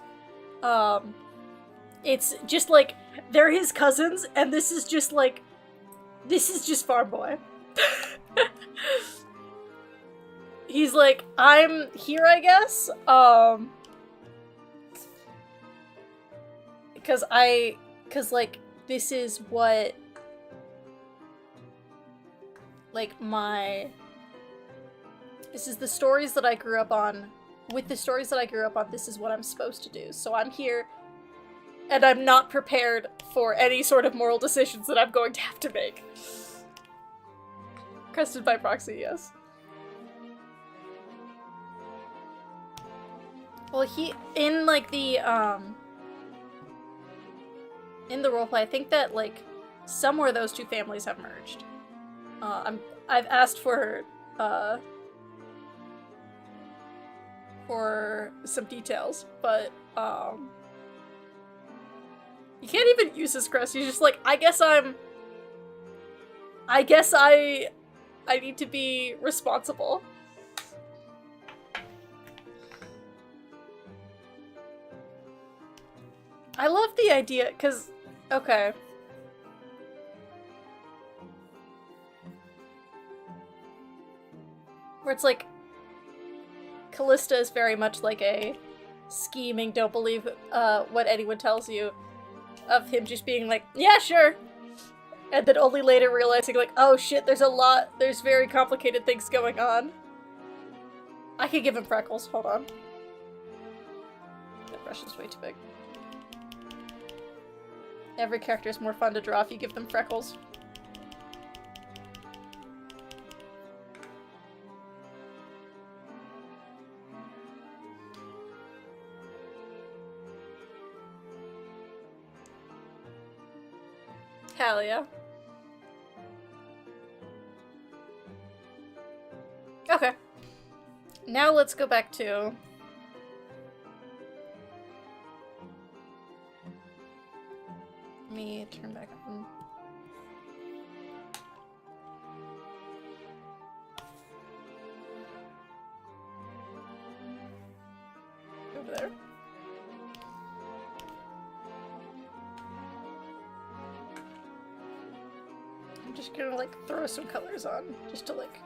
it's just, like, they're his cousins, and this is just, like, this is just farm boy. He's like, I'm here, I guess, because, like, this is what, like, this is the stories that I grew up on. With the stories that I grew up on, this is what I'm supposed to do. So I'm here, and I'm not prepared for any sort of moral decisions that I'm going to have to make. Crested by proxy, yes. Well, in, like, the, in the roleplay, I think that, like, somewhere those two families have merged. I've asked for some details, but, you can't even use his crest. He's just like, I guess I need to be responsible. I love the idea, cause, okay. Where it's like, Callista is very much like a scheming, don't believe what anyone tells you, of him just being like, yeah, sure. And then only later realizing like, oh shit, there's very complicated things going on. I could give him freckles, hold on. That brush is way too big. Every character is more fun to draw if you give them freckles. Hell yeah. Okay. Now let's go back to... Let me turn back on. Over there. just gonna like throw some colors on just to like.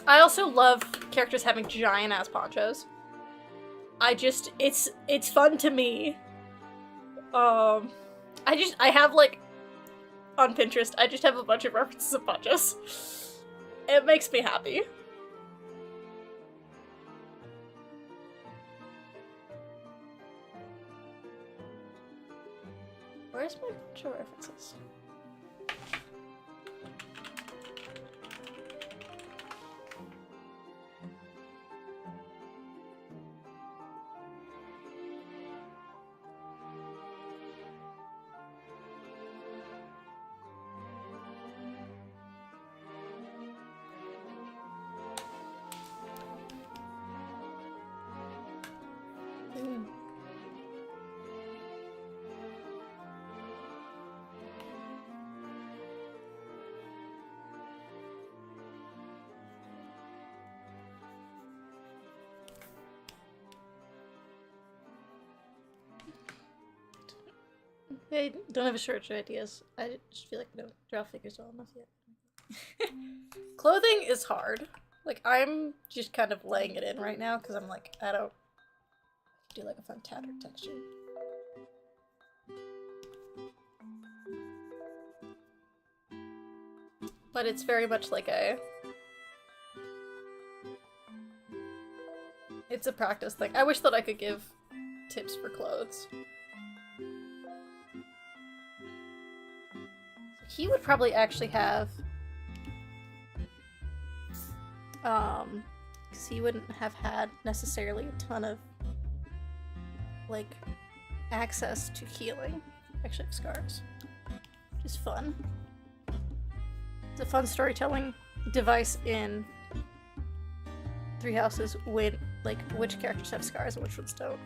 I also love characters having giant ass ponchos. It's fun to me. I have like on Pinterest, I just have a bunch of references of ponchos. It makes me happy. Where's my poncho references? I don't have a shortage of ideas. I just feel like I don't draw figures well enough yet. Clothing is hard. Like, I'm just kind of laying it in right now because I'm like, I don't do like a fun tattered texture. But it's very much like it's a practice thing. I wish that I could give tips for clothes. He would probably actually have, because he wouldn't have had necessarily a ton of, like, access to healing. Actually, I have scars, which is fun. It's a fun storytelling device in Three Houses when, like, which characters have scars and which ones don't.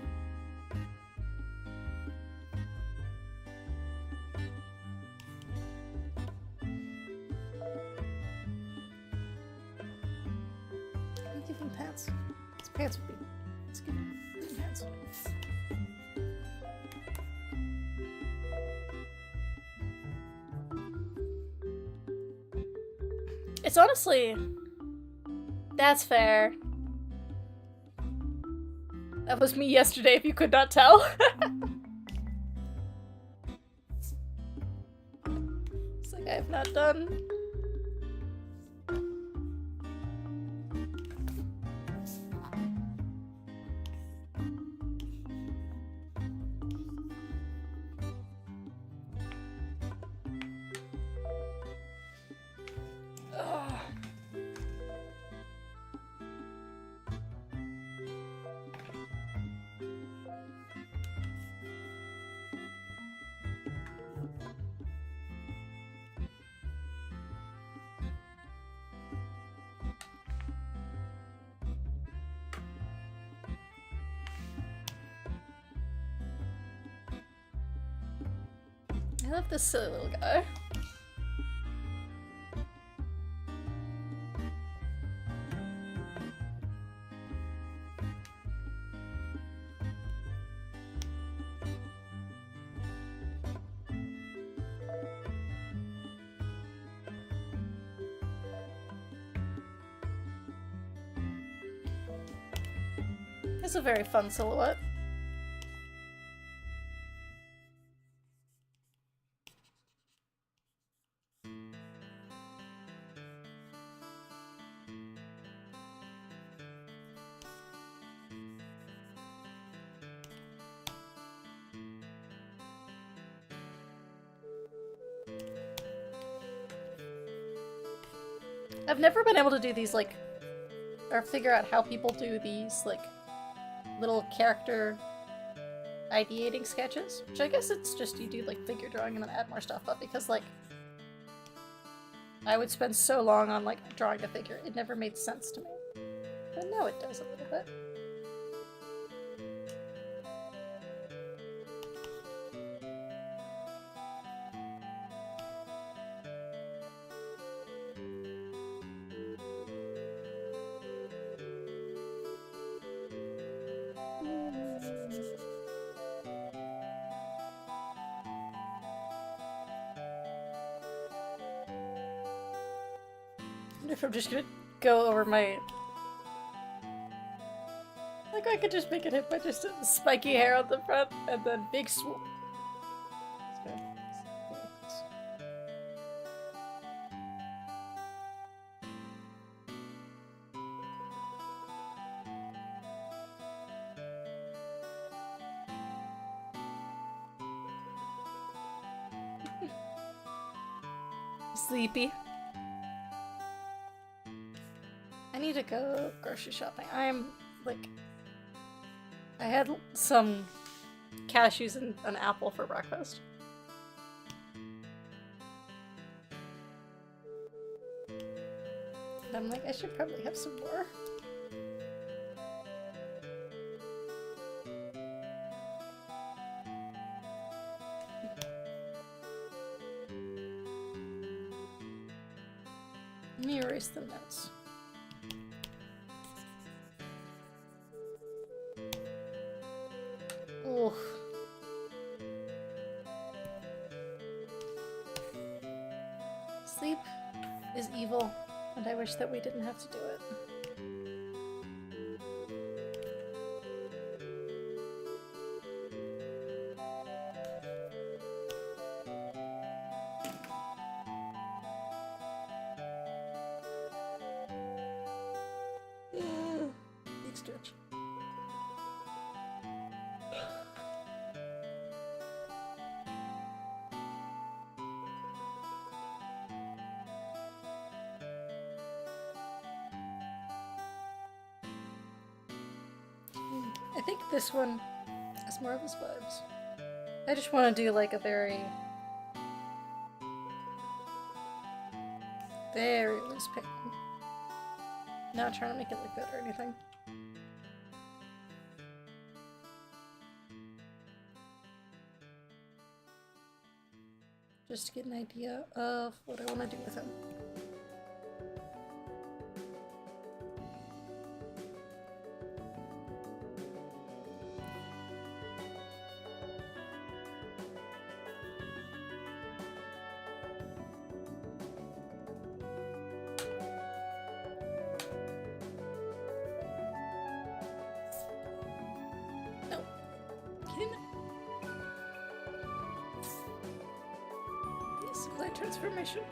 Pants. His pants would be. It's good. Pants. It's honestly. That's fair. That was me yesterday, if you could not tell. It's like I have not done. I love this silly little guy. It's a very fun silhouette. I've never been able to do these, like, or figure out how people do these, like, little character ideating sketches, which I guess it's just you do, like, figure drawing and then add more stuff, but because, like, I would spend so long on, like, drawing a figure, it never made sense to me. But now it does a little bit. if I'm just gonna go over my... Like, I could just make it hit by just a spiky hair on the front, and then big swoop. Sleepy. I need to go grocery shopping. I'm, like... I had some cashews and an apple for breakfast. And I'm like, I should probably have some more. Let me erase the notes. Oof. Sleep is evil, and I wish that we didn't have to do it. Big stretch. I think this one has more of his vibes. I just want to do like a very loose paint. Not trying to make it look good or anything. Just to get an idea of what I want to do with him. Transformation.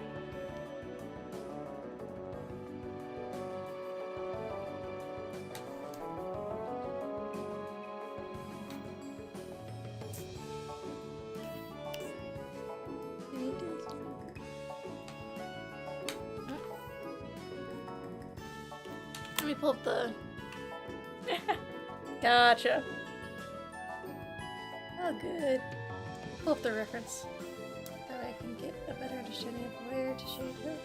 Let me pull up the... Gotcha. Oh, good. Pull up the reference. That way I can get a better understanding of where to shade her.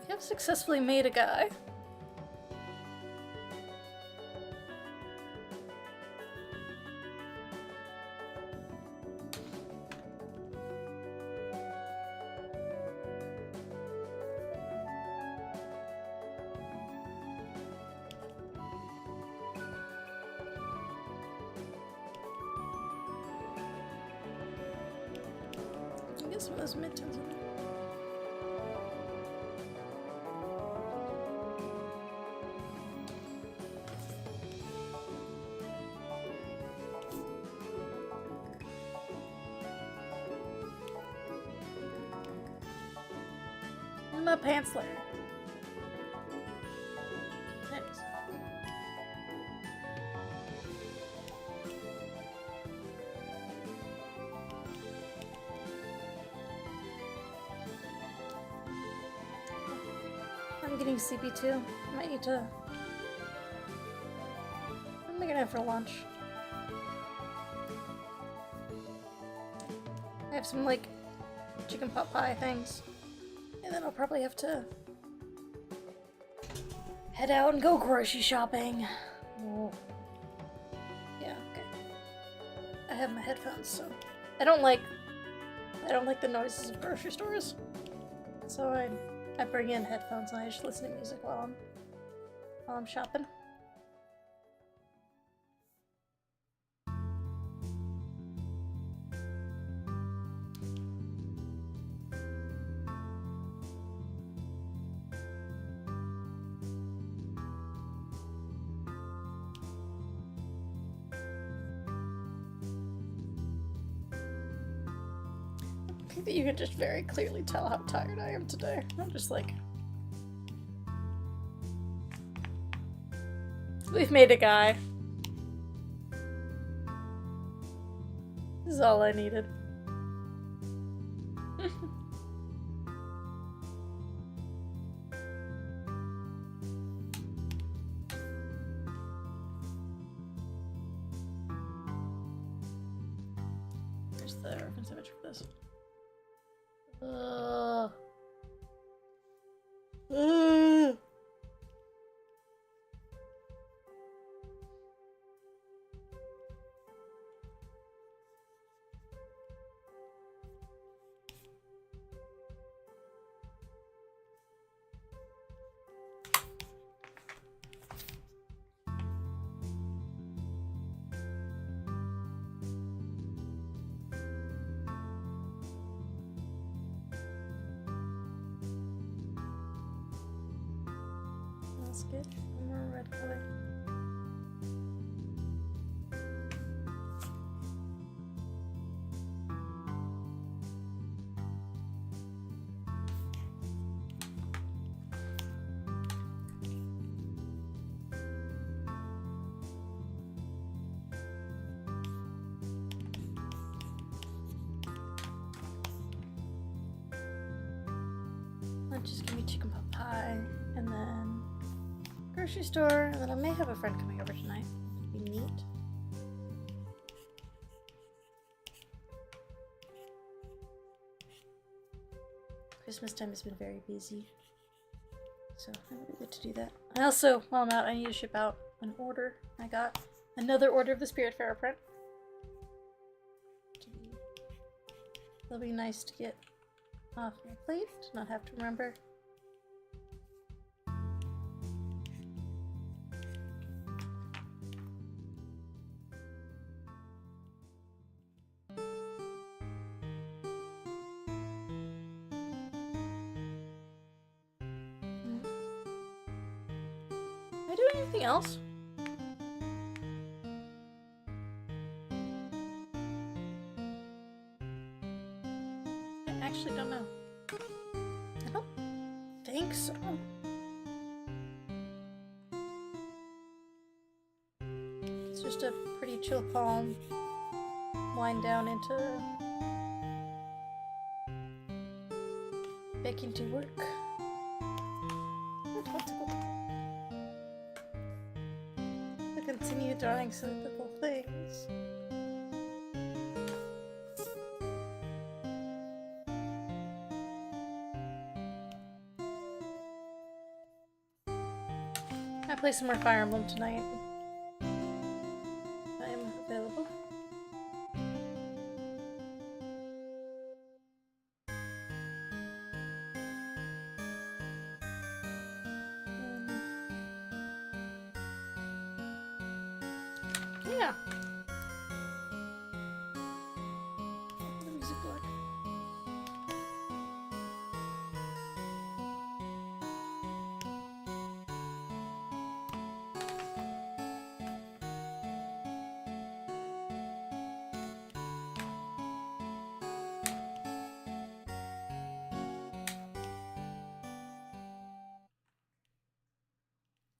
We have successfully made a guy. Get some of those mid-tones in there. And my pants layer. Thanks. I'm getting sleepy too. I might need to... What am I gonna have for lunch? I have some, like, chicken pot pie things. And then I'll probably have to head out and go grocery shopping. Oh. Yeah, okay. I have my headphones, so I don't like the noises of grocery stores. So I bring in headphones and I just listen to music while I'm shopping. I think that you can just very clearly tell how tired I am today. I'm just like... We've made a guy. This is all I needed. There's the reference image for this. Let's get one more red color. Let's just give me chicken pot pie, and then grocery store, and then I may have a friend coming over tonight. It'd be neat. Christmas time has been very busy, so it would be good to do that. I also, while I'm out, I need to ship out an order. I got another order of the Spiritfarer print. It'll be nice to get off my plate, to not have to remember. Am I doing anything else? I actually don't know. I don't think so. It's just a pretty chill calm wind down into baking to work. To continue drawing some little things. I play some more Fire Emblem tonight. I'm available. Yeah. The music board.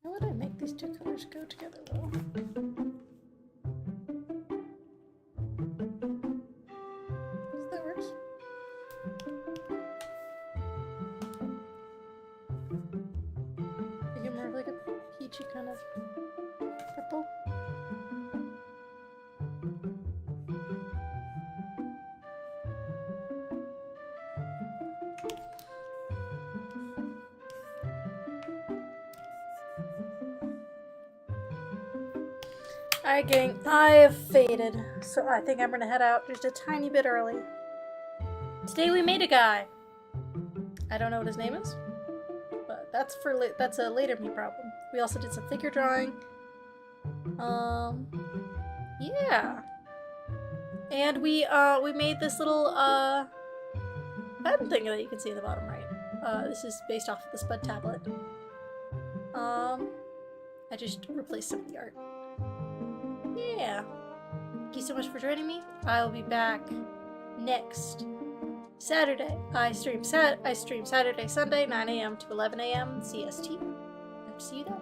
How would I make these two colors go together well? That works. Make it more like a peachy kind of purple. Alright, gang, I have faded, so I think I'm gonna head out just a tiny bit early. Today we made a guy. I don't know what his name is, but that's a later me problem. We also did some figure drawing. Yeah. And we made this little pen thing that you can see in the bottom right. This is based off of the Spud tablet. I just replaced some of the art. Yeah. Thank you so much for joining me. I'll be back next Saturday. I stream Saturday, Sunday, 9 a.m. to 11 a.m. CST. Hope to see you then.